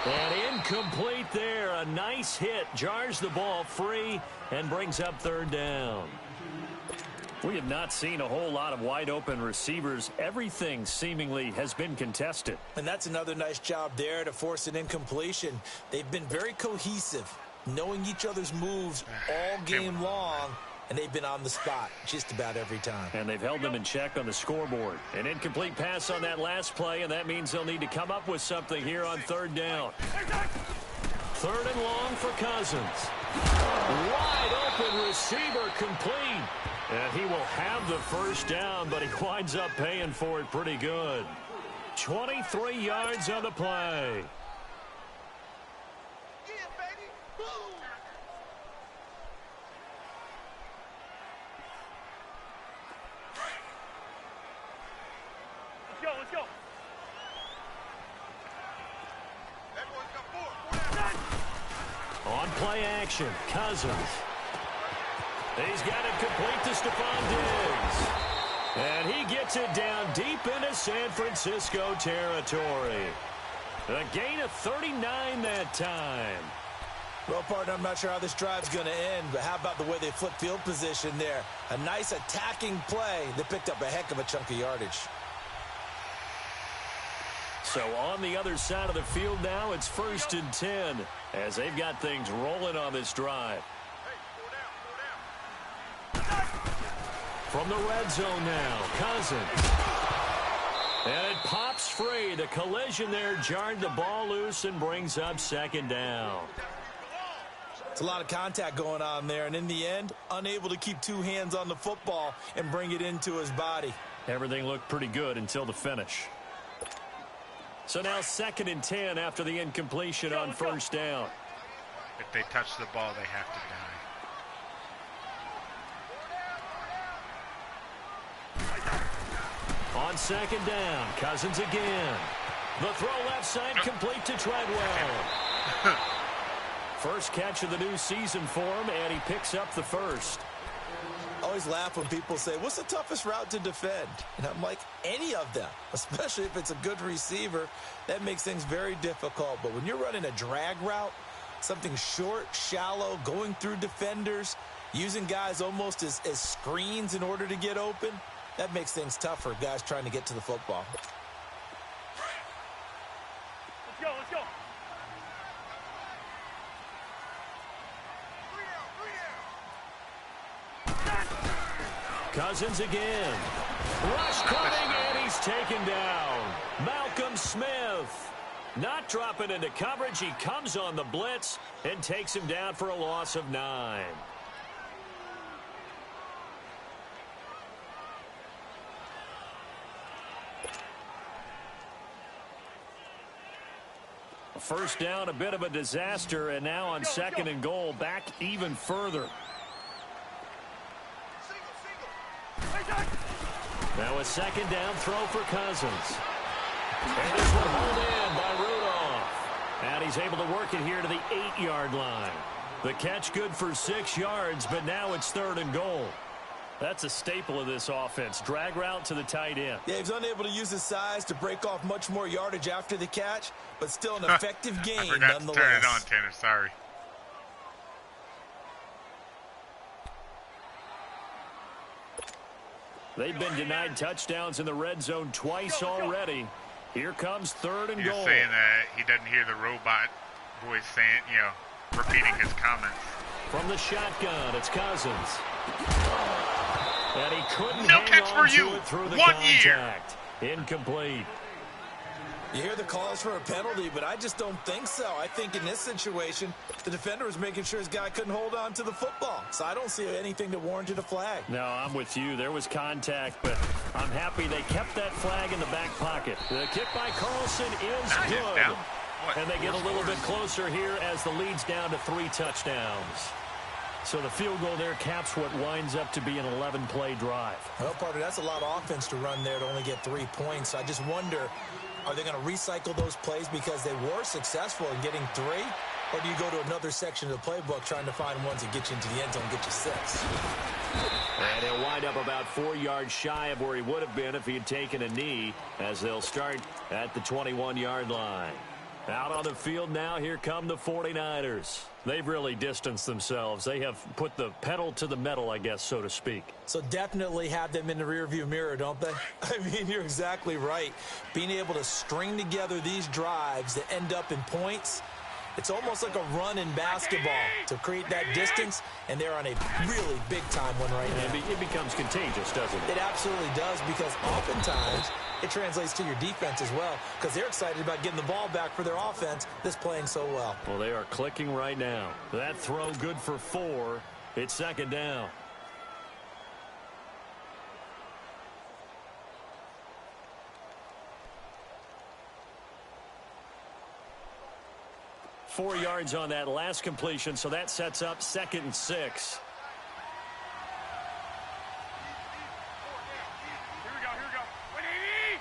Speaker 2: And incomplete there. A nice hit. Jars the ball free and brings up 3rd down. We have not seen a whole lot of wide-open receivers. Everything seemingly has been contested.
Speaker 3: And that's another nice job there to force an incompletion. They've been very cohesive, knowing each other's moves all game long. And they've been on the spot just about every time.
Speaker 2: And they've held them in check on the scoreboard. An incomplete pass on that last play, and that means they'll need to come up with something here on 3rd down. 3rd and long for Cousins. Wide open receiver complete. And he will have the 1st down, but he winds up paying for it pretty good. 23 yards on the play.
Speaker 4: Let's go.
Speaker 2: On play action, Cousins. He's got it complete to Stephon Diggs. And he gets it down deep into San Francisco territory. A gain of 39 that time.
Speaker 3: Well, partner, I'm not sure how this drive's going to end, but how about the way they flip field position there? A nice attacking play. They picked up a heck of a chunk of yardage.
Speaker 2: So on the other side of the field now, it's 1st and 10 as they've got things rolling on this drive. From the red zone now, Cousins. And it pops free. The collision there jarred the ball loose and brings up 2nd down.
Speaker 3: It's a lot of contact going on there, and in the end, unable to keep 2 hands on the football and bring it into his body.
Speaker 2: Everything looked pretty good until the finish. So now 2nd and 10 after the incompletion on 1st down.
Speaker 1: If they touch the ball, they have to die.
Speaker 2: On 2nd down, Cousins again. The throw left side complete to Treadwell. First catch of the new season for him, and he picks up the 1st.
Speaker 3: always laugh when people say, what's the toughest route to defend? And I'm like, any of them, especially if it's a good receiver. That makes things very difficult. But when you're running a drag route, something short, shallow, going through defenders, using guys almost as screens in order to get open, that makes things tough for guys trying to get to the football.
Speaker 4: Let's go, let's go.
Speaker 2: Cousins again. Rush coming, and he's taken down. Malcolm Smith. Not dropping into coverage. He comes on the blitz and takes him down for a loss of 9. First down, a bit of a disaster, and now on 2nd and goal, back even further. Now a 2nd down throw for Cousins. And this one hauled in by Rudolph. And he's able to work it here to the 8-yard line. The catch good for 6 yards, but now it's 3rd and goal. That's a staple of this offense. Drag route to the tight end.
Speaker 3: Yeah, he was unable to use his size to break off much more yardage after the catch, but still an effective game
Speaker 1: I forgot
Speaker 3: nonetheless.
Speaker 1: to turn it on, Tanner. Sorry.
Speaker 2: They've been denied touchdowns in the red zone twice already. Here comes 3rd and
Speaker 1: He's
Speaker 2: goal.
Speaker 1: saying that he doesn't hear the robot voice saying, repeating his comments.
Speaker 2: From the shotgun, it's Cousins. And he couldn't
Speaker 1: No
Speaker 2: hang
Speaker 1: catch
Speaker 2: on
Speaker 1: for you.
Speaker 2: to it through the
Speaker 1: 1
Speaker 2: contact. Incomplete.
Speaker 3: You hear the calls for a penalty, but I just don't think so. I think in this situation, the defender was making sure his guy couldn't hold on to the football. So I don't see anything that warranted a flag.
Speaker 2: No, I'm with you. There was contact, but I'm happy they kept that flag in the back pocket. The kick by Carlson is good. And they get a little bit closer here as the lead's down to 3 touchdowns. So the field goal there caps what winds up to be an 11-play drive.
Speaker 3: Well, partner, that's a lot of offense to run there to only get 3 points. I just wonder, are they going to recycle those plays because they were successful in getting 3? Or do you go to another section of the playbook trying to find ones that get you into the end zone and get you 6?
Speaker 2: And he'll wind up about 4 yards shy of where he would have been if he had taken a knee, as they'll start at the 21-yard line. Out on the field now, here come the 49ers. They've really distanced themselves. They have put the pedal to the metal, I guess, so to speak.
Speaker 3: So definitely have them in the rearview mirror, don't they? I mean, you're exactly right. Being able to string together these drives that end up in points, it's almost like a run in basketball to create that distance, and they're on a really big-time one right now.
Speaker 2: It becomes contagious, doesn't it?
Speaker 3: It absolutely does, because oftentimes it translates to your defense as well, because they're excited about getting the ball back for their offense that's playing so well.
Speaker 2: Well, they are clicking right now. That throw good for 4. It's 2nd down. Four yards on that last completion, so that sets up 2nd and 6.
Speaker 4: Here we go. 180!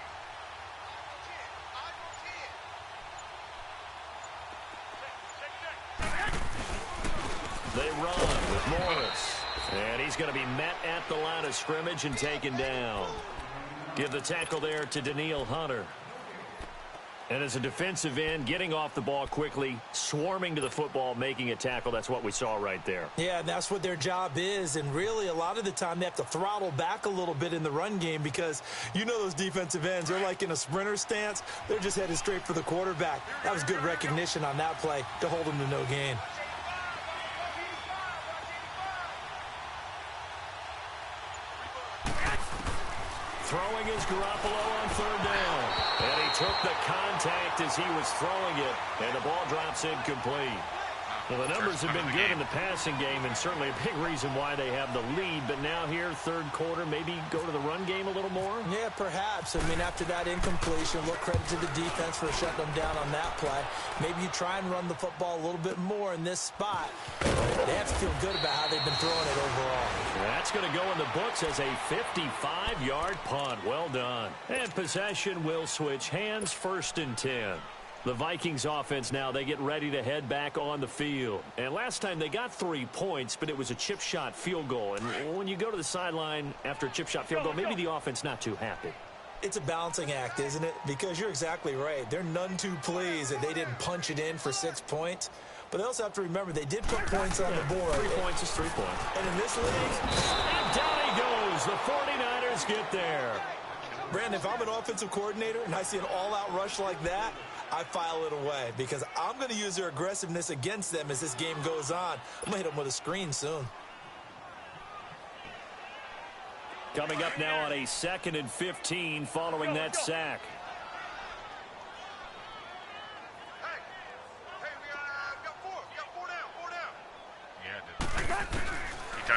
Speaker 2: They run with Morris. And he's going to be met at the line of scrimmage and taken down. Give the tackle there to Daniil Hunter. And as a defensive end, getting off the ball quickly, swarming to the football, making a tackle, that's what we saw right there.
Speaker 3: Yeah, and that's what their job is. And really, a lot of the time, they have to throttle back a little bit in the run game because you know those defensive ends, they're like in a sprinter stance. They're just headed straight for the quarterback. That was good recognition on that play to hold them to no gain.
Speaker 2: Throwing is Garoppolo on 3rd down. And he took the contact as he was throwing it, and the ball drops incomplete. Well, the numbers have been good in the passing game, and certainly a big reason why they have the lead. But now here, 3rd quarter, maybe go to the run game a little more?
Speaker 3: Yeah, perhaps. I mean, after that incompletion, look, credit to the defense for shutting them down on that play. Maybe you try and run the football a little bit more in this spot. They have to feel good about how they've been throwing it overall.
Speaker 2: That's going to go in the books as a 55-yard punt. Well done. And possession will switch hands, 1st and 10. The Vikings offense now, they get ready to head back on the field. And last time they got 3 points, but it was a chip shot field goal. And when you go to the sideline after a chip shot field goal, maybe the offense not too happy.
Speaker 3: It's a balancing act, isn't it? Because you're exactly right. They're none too pleased that they didn't punch it in for 6 points. But they also have to remember they did put points on the board.
Speaker 2: 3 points is 3 points.
Speaker 3: And in this league,
Speaker 2: And down he goes. The 49ers get there.
Speaker 3: Brandon, if I'm an offensive coordinator and I see an all-out rush like that, I file it away because I'm going to use their aggressiveness against them as this game goes on. I'm going to hit them with a screen soon.
Speaker 2: Coming up now on a 2nd and 15 following that sack.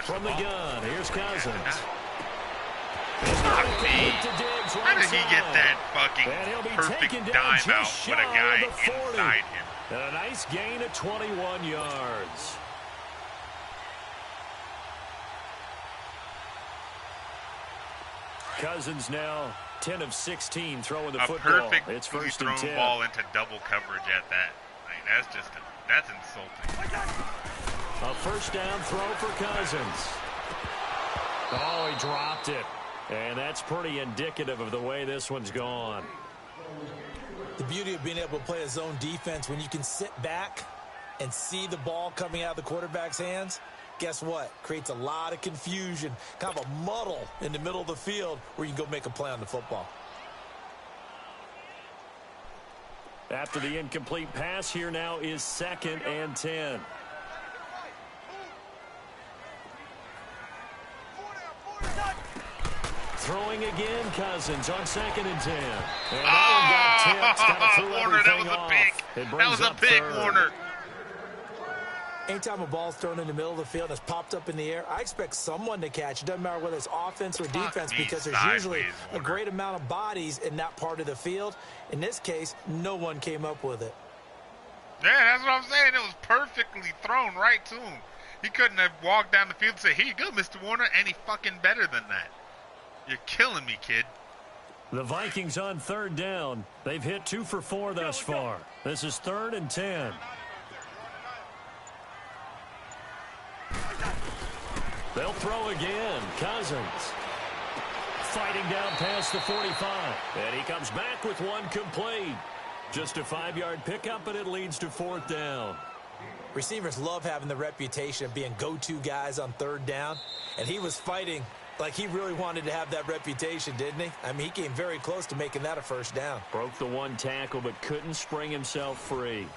Speaker 2: From the gun, here's Cousins.
Speaker 1: How did he get that fucking perfect dime out with a guy inside him?
Speaker 2: And a nice gain of 21 yards. Cousins now 10 of 16 throwing the football. It's first and 10.
Speaker 1: Thrown ball into double coverage at that. Like, that's insulting.
Speaker 2: A first down throw for Cousins. Oh, he dropped it. And that's pretty indicative of the way this one's gone.
Speaker 3: The beauty of being able to play a zone defense when you can sit back and see the ball coming out of the quarterback's hands, guess what? Creates a lot of confusion, kind of a muddle in the middle of the field where you can go make a play on the football.
Speaker 2: After the incomplete pass, here now is 2nd and 10. Throwing again, Cousins on 2nd and 10. And that one got tipped. Kind of threw
Speaker 1: Warner, that
Speaker 2: everything
Speaker 1: was a
Speaker 2: off.
Speaker 1: pick.
Speaker 2: It
Speaker 1: That
Speaker 2: brings
Speaker 1: was a
Speaker 2: up
Speaker 1: pick,
Speaker 2: 3rd.
Speaker 1: Warner.
Speaker 3: Anytime a ball's thrown in the middle of the field and it's popped up in the air, I expect someone to catch. It doesn't matter whether it's offense or defense because there's usually a great amount of bodies in that part of the field. In this case, no one came up with it.
Speaker 1: Yeah, that's what I'm saying. It was perfectly thrown right to him. He couldn't have walked down the field and say, "Here you go, Mr. Warner," any fucking better than that. You're killing me, kid.
Speaker 2: The Vikings on 3rd down. They've hit 2 for 4 thus far. This is 3rd and 10. They'll throw again. Cousins fighting down past the 45. And he comes back with one complete. Just a 5-yard pickup, and it leads to 4th down.
Speaker 3: Receivers love having the reputation of being go-to guys on 3rd down. And he was fighting like he really wanted to have that reputation, didn't he? I mean, he came very close to making that a first down.
Speaker 2: Broke the 1 tackle, but couldn't spring himself free.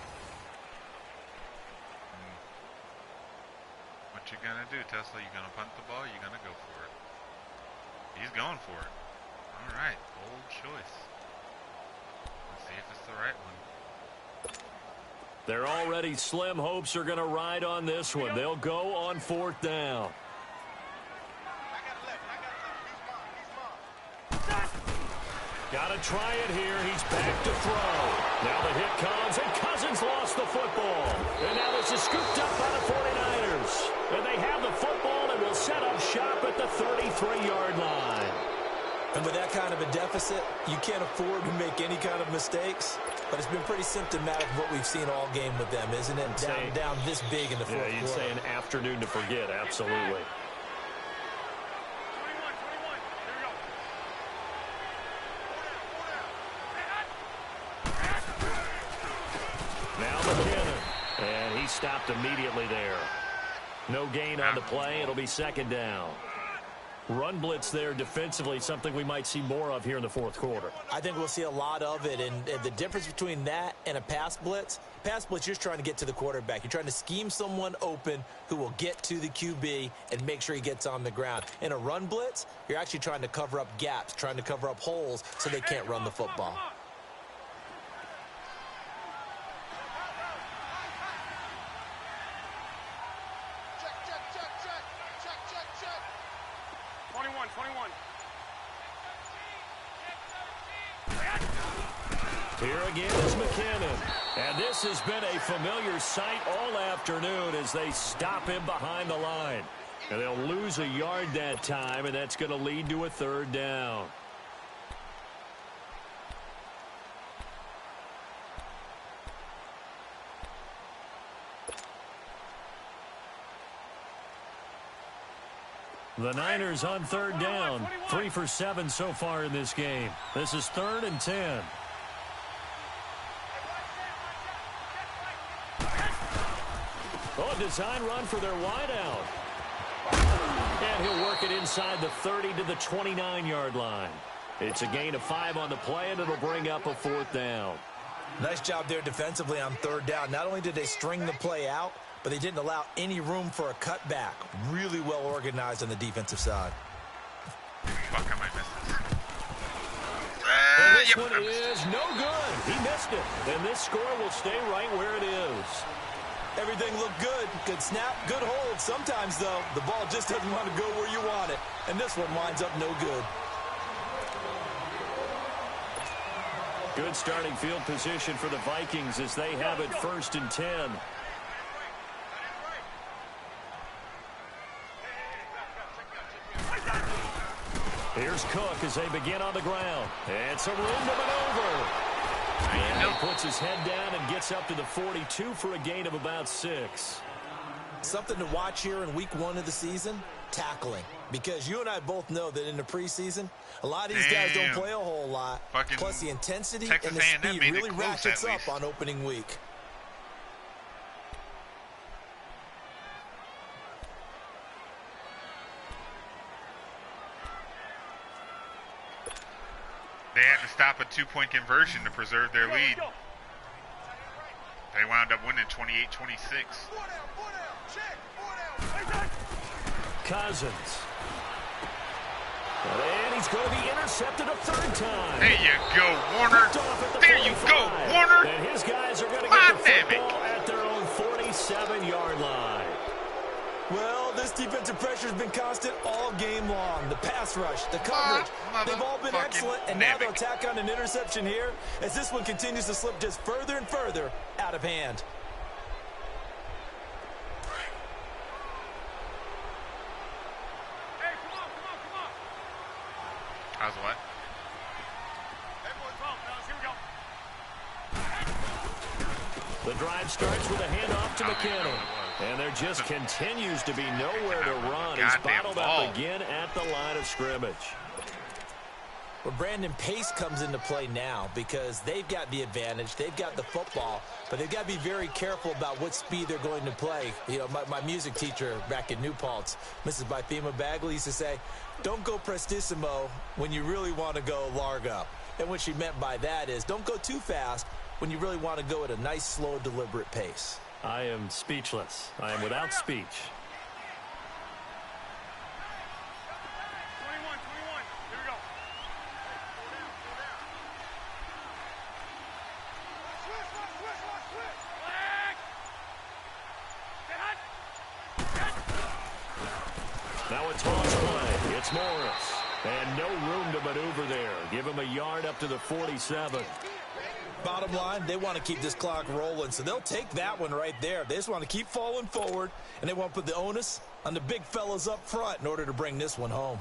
Speaker 1: What you gonna do, Tesla? You gonna punt the ball? You gonna go for it? He's going for it. All right, bold choice. Let's see if it's the right one.
Speaker 2: They're already slim hopes are going to ride on this one. They'll go on 4th down. Got to try it here. He's back to throw. Now the hit comes, and Cousins lost the football. And now this is scooped up by the 49ers. And they have the football and will set up shop at the 33-yard line.
Speaker 3: And with that kind of a deficit, you can't afford to make any kind of mistakes. But it's been pretty symptomatic of what we've seen all game with them, isn't it? Down this big in the fourth quarter.
Speaker 2: Yeah, you'd say an afternoon to forget, absolutely. Now McKinnon. And he stopped immediately there. No gain on the play. It'll be 2nd down. Run blitz there defensively, something we might see more of here in the fourth quarter.
Speaker 3: I think we'll see a lot of it, and the difference between that and a pass blitz, you're just trying to get to the quarterback. You're trying to scheme someone open who will get to the QB and make sure he gets on the ground. In a run blitz, you're actually trying to cover up gaps, trying to cover up holes so they can't run the football.
Speaker 2: Here again is McKinnon. And this has been a familiar sight all afternoon as they stop him behind the line. And they'll lose a yard that time, and that's going to lead to a 3rd down. The Niners on third down. 3 for 7 so far in this game. This is 3rd and 10. Oh, a design run for their wideout. And he'll work it inside the 30 to the 29-yard line. It's a gain of 5 on the play, and it'll bring up a 4th down.
Speaker 3: Nice job there defensively on 3rd down. Not only did they string the play out, but they didn't allow any room for a cutback. Really well organized on the defensive side.
Speaker 1: Fuck, I might miss this.
Speaker 2: And this one is no good. He missed it. And this score will stay right where it is.
Speaker 3: Everything looked good. Good snap, good hold. Sometimes, though, the ball just doesn't want to go where you want it. And this one winds up no good.
Speaker 2: Good starting field position for the Vikings as they have it 1st and 10. Here's Cook as they begin on the ground. And some room to maneuver. And he puts his head down and gets up to the 42 for a gain of about 6.
Speaker 3: Something to watch here in week 1 of the season, tackling. Because you and I both know that in the preseason, a lot of these guys don't play a whole lot. Plus the intensity
Speaker 1: Texas
Speaker 3: and the
Speaker 1: A&M
Speaker 3: speed really ratchets up on opening week.
Speaker 1: They had to stop a 2-point conversion to preserve their lead. They wound up winning 28-26.
Speaker 2: Cousins. And he's going to be intercepted a 3rd time.
Speaker 1: There you go, Warner. There you go, Warner.
Speaker 2: And his guys are going to get the football at their own 47-yard line.
Speaker 3: Well, this defensive pressure has been constant all game long. The pass rush, the coverage, they've all been excellent. And now they'll tack on an interception here as this one continues to slip just further and further out of hand.
Speaker 4: Hey, come on.
Speaker 1: How's what?
Speaker 4: Hey, boys, here we go.
Speaker 2: The drive starts with a handoff to McKinnon. And there just continues to be nowhere to run. He's bottled up again at the line of scrimmage.
Speaker 3: Well, Brandon, pace comes into play now because they've got the advantage. They've got the football, but they've got to be very careful about what speed they're going to play. You know, my music teacher back in New Paltz, Mrs. Bythema Bagley, used to say, don't go prestissimo when you really want to go largo. And what she meant by that is don't go too fast when you really want to go at a nice, slow, deliberate pace.
Speaker 2: I am speechless. I am without speech.
Speaker 4: 21. Here we go.
Speaker 2: Now a toss play. It's Morris. And no room to maneuver there. Give him a yard up to the 47.
Speaker 3: Bottom line, they want to keep this clock rolling, so they'll take that one right there. They just want to keep falling forward, and they want to put the onus on the big fellas up front in order to bring this one home.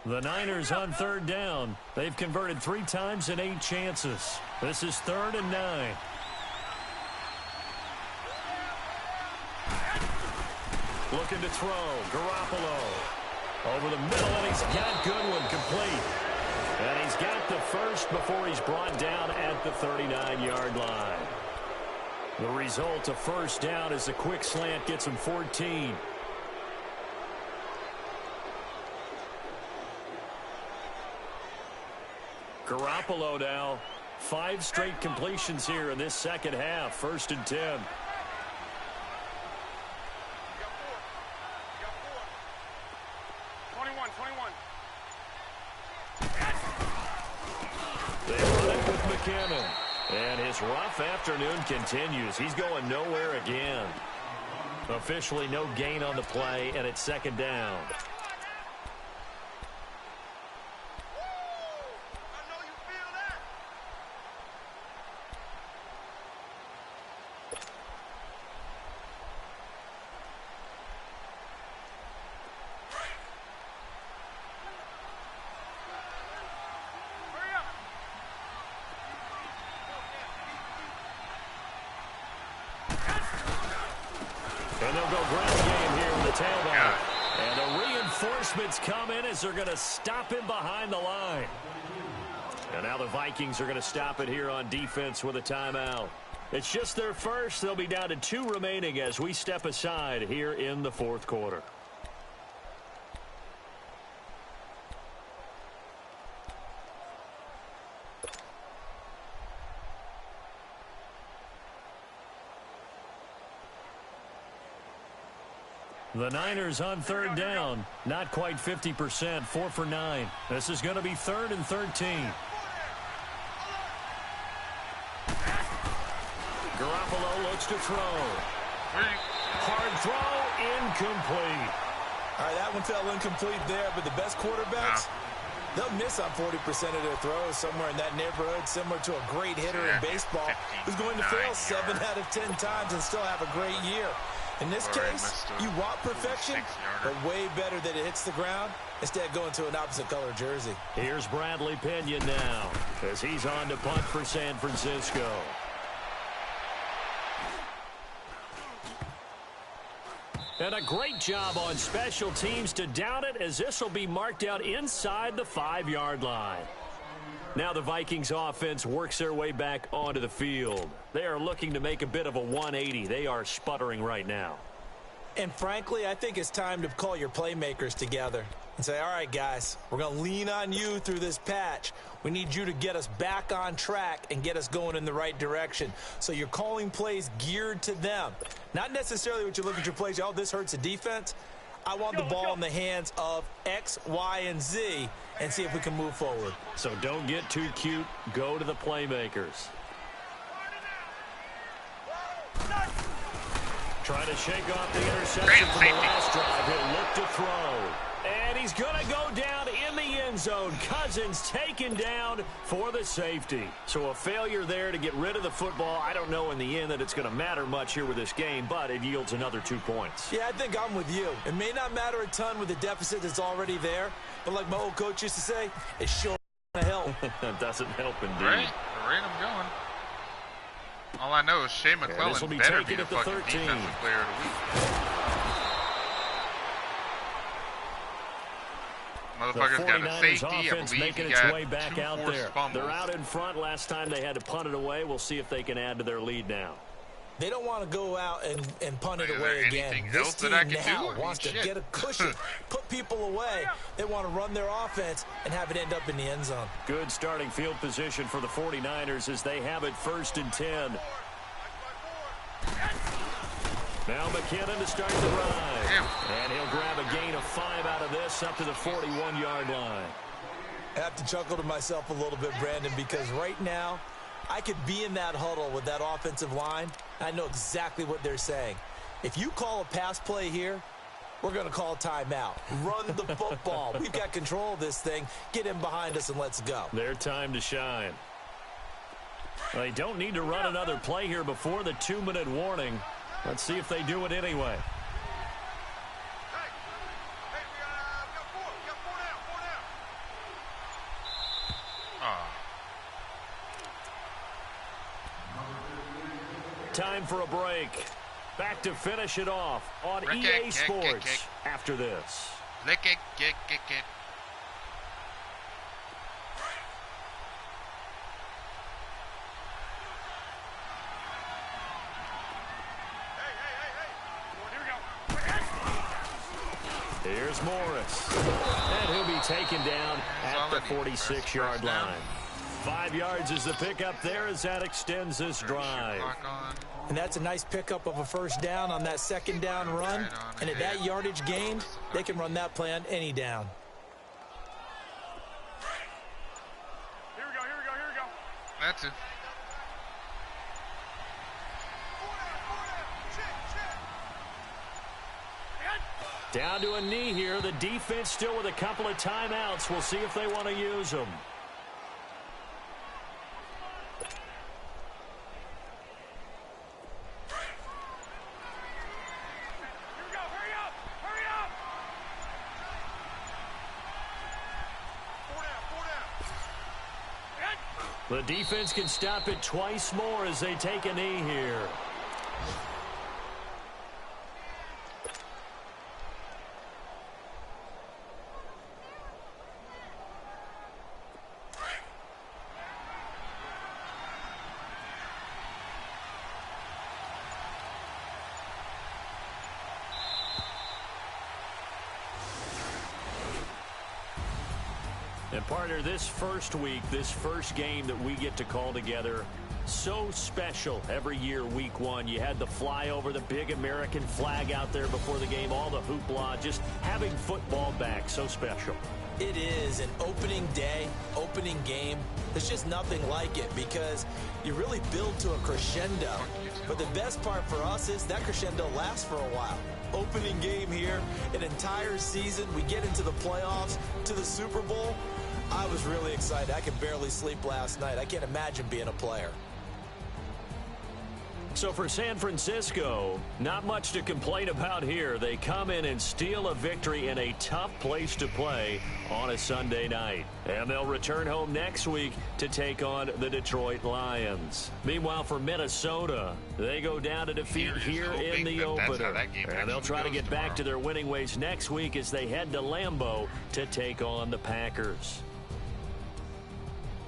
Speaker 2: The Niners on 3rd down. They've converted 3 times in 8 chances. This is 3rd and 9. Looking to throw. Garoppolo. Over the middle, and he's got Goodwin complete. And he's got the first before he's brought down at the 39-yard line. The result, a 1st down as a quick slant gets him 14. Garoppolo now. 5 straight completions here in this second half. 1st and 10. They run it with McKinnon. And his rough afternoon continues. He's going nowhere again. Officially no gain on the play, and it's 2nd down. tailback. And the reinforcements come in as they're going to stop him behind the line. And now the Vikings are going to stop it here on defense with a timeout. It's just their first. They'll be down to 2 remaining as we step aside here in the fourth quarter. The Niners on third down. Not quite 50%, 4 for 9. This is going to be 3rd and 13. Garoppolo looks to throw. Hard throw, incomplete.
Speaker 3: All right, that one fell incomplete there, but the best quarterbacks, they'll miss on 40% of their throws somewhere in that neighborhood, similar to a great hitter in baseball who's going to fail 7 out of 10 times and still have a great year. In this case, you want perfection, but way better that it hits the ground instead of going to an opposite color jersey.
Speaker 2: Here's Bradley Pinion now as he's on to punt for San Francisco. And a great job on special teams to down it, as this will be marked out inside the 5-yard line. Now the Vikings offense works their way back onto the field. They are looking to make a bit of a 180. They are sputtering right now.
Speaker 3: And frankly, I think it's time to call your playmakers together and say, all right, guys, we're going to lean on you through this patch. We need you to get us back on track and get us going in the right direction. So you're calling plays geared to them. Not necessarily what you look at your plays, oh, this hurts the defense. I want the ball in the hands of X, Y, and Z and see if we can move forward.
Speaker 2: So don't get too cute. Go to the playmakers. Trying to shake off the interception from the last drive. He'll look to throw. And he's going to go down in the end zone. Cousins taken down for the safety. So a failure there to get rid of the football. I don't know in the end that it's going to matter much here with this game, but it yields another 2 points.
Speaker 3: Yeah, I think I'm with you. It may not matter a ton with the deficit that's already there, but like my old coach used to say, it sure going to help.
Speaker 2: That doesn't help indeed.
Speaker 1: Right, the rate I'm going. All I know is Shea McClellan better be the fucking defensive player of the week. Motherfucker's got a safety. I believe
Speaker 2: making
Speaker 1: he
Speaker 2: its
Speaker 1: got
Speaker 2: way back
Speaker 1: 2
Speaker 2: out
Speaker 1: forced
Speaker 2: there.
Speaker 1: fumbles.
Speaker 2: They're out in front. Last time they had to punt it away. We'll see if they can add to their lead now.
Speaker 3: They don't want to go out and punt it
Speaker 1: Is
Speaker 3: away
Speaker 1: there
Speaker 3: again.
Speaker 1: anything
Speaker 3: This
Speaker 1: else
Speaker 3: team
Speaker 1: that I can
Speaker 3: now
Speaker 1: do?
Speaker 3: wants to get a cushion, put people away. They want to run their offense and have it end up in the end zone.
Speaker 2: Good starting field position for the 49ers as they have it 1st and 10. Now McKinnon to start the drive. And he'll grab a gain of 5 out of this up to the 41-yard line.
Speaker 3: I have to chuckle to myself a little bit, Brandon, because right now I could be in that huddle with that offensive line. I know exactly what they're saying. If you call a pass play here, we're going to call a timeout. Run the football. We've got control of this thing. Get in behind us and let's go.
Speaker 2: Their time to shine. Well, they don't need to run another play here before the 2-minute warning. Let's see if they do it anyway. Time for a break. Back to finish it off on EA Sports after this. Here's Morris. And he'll be taken down at the 46-yard line. 5 yards is the pickup there as that extends this drive.
Speaker 3: And that's a nice pickup of a first down on that second down run. And at that yardage gained, they can run that play on any down.
Speaker 4: Here we go.
Speaker 1: That's it.
Speaker 2: Down to a knee here. The defense still with a couple of timeouts. We'll see if they want to use them. The defense can stop it twice more as they take a knee here. And partner, this first week, this first game that we get to call together, so special every year, week one. You had the flyover, the big American flag out there before the game, all the hoopla, just having football back, so special.
Speaker 3: It is an opening day, opening game. There's just nothing like it because you really build to a crescendo. But the best part for us is that crescendo lasts for a while. Opening game here, an entire season. We get into the playoffs, to the Super Bowl. I was really excited. I could barely sleep last night. I can't imagine being a player.
Speaker 2: So for San Francisco, not much to complain about here. They come in and steal a victory in a tough place to play on a Sunday night. And they'll return home next week to take on the Detroit Lions. Meanwhile, for Minnesota, they go down to defeat here in the opener. And they'll try to get back to their winning ways next week as they head to Lambeau to take on the Packers.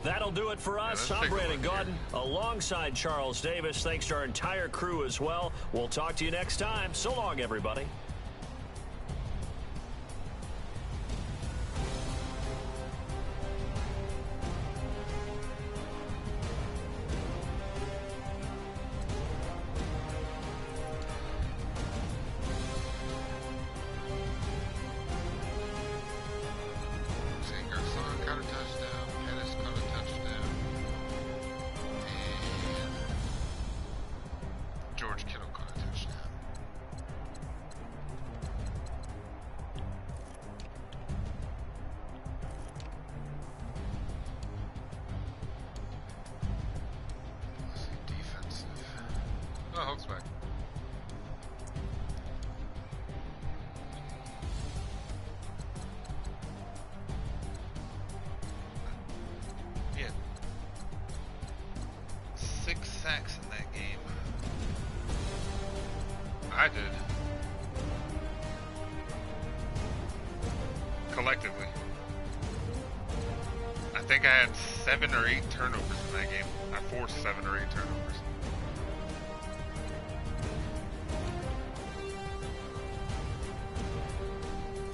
Speaker 2: That'll do it for us. I'm Brandon Gaudin alongside Charles Davis. Thanks to our entire crew as well. We'll talk to you next time. So long, everybody.
Speaker 1: Sacks in that game. I did. Collectively. I think I had 7 or 8 turnovers in that game. I forced 7 or 8 turnovers.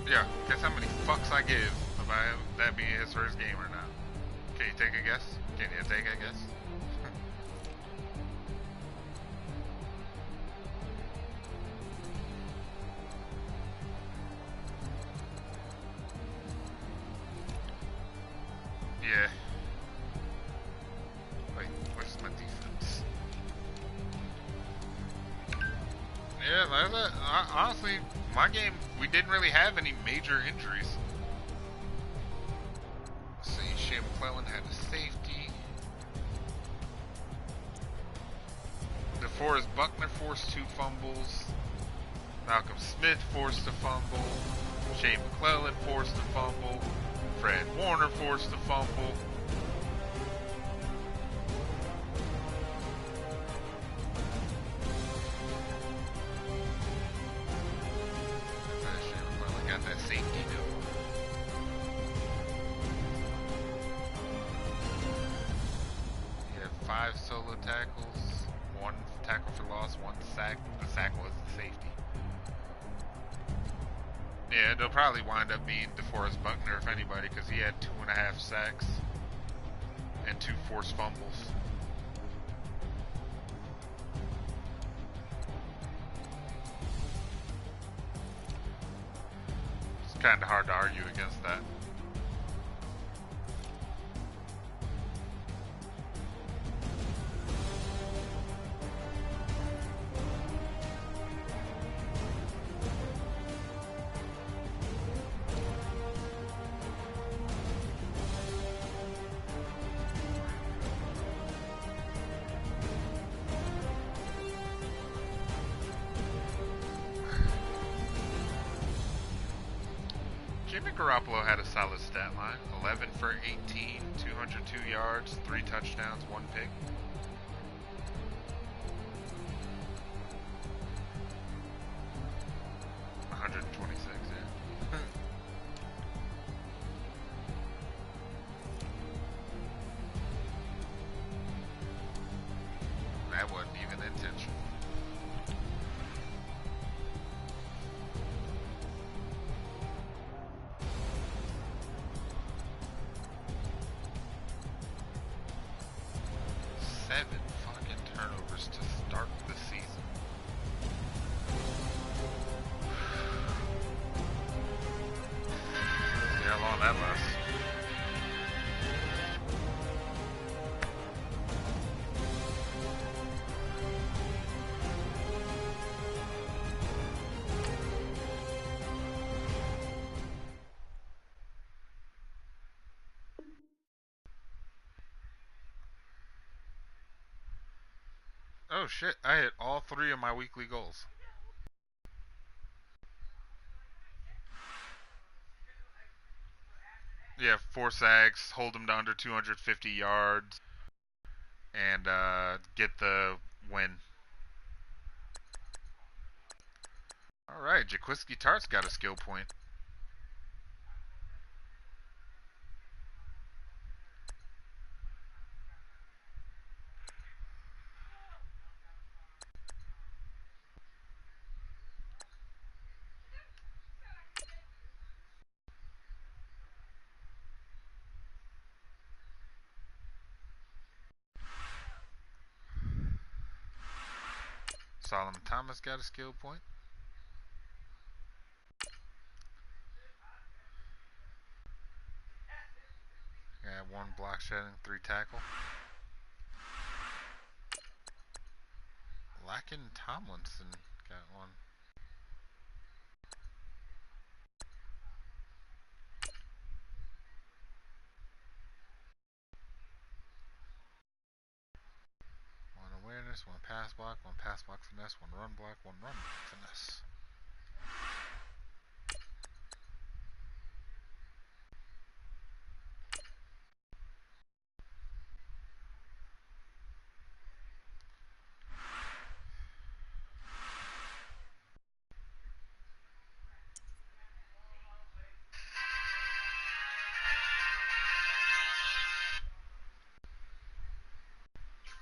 Speaker 1: Yeah, guess how many fucks I give about that being his first game or not? Can you take a guess? Can you take a guess? Yeah. Wait, where's my defense? Yeah, that's it. Honestly, my game, we didn't really have any major injuries. Let's see, Shea McClellan had a safety. DeForest Buckner forced 2 fumbles. Malcolm Smith forced a fumble. Shea McClellan forced a fumble. Fred Warner forced a fumble. Got that safety though. He had 5 solo tackles, 1 tackle for loss, 1 sack. The sack was the safety. Yeah, they'll probably wind up being DeForest Buckner, if anybody, because he had 2.5 sacks and 2 forced fumbles. It's kind of hard to argue against that. Jimmy Garoppolo had a solid stat line. 11 for 18, 202 yards, 3 touchdowns, 1 pick. Yeah. That wasn't even intentional. fucking turnovers to start the season. See how long that lasts. Oh shit, I hit all 3 of my weekly goals. Yeah, 4 sacks, hold them to under 250 yards, and get the win. Alright, Jaquiski Tart's got a skill point. Solomon Thomas got a skill point. Got 1 block shedding, 3 tackle. Lackin Tomlinson got 1. One awareness, 1 pass block finesse, 1 run block, 1 run finesse.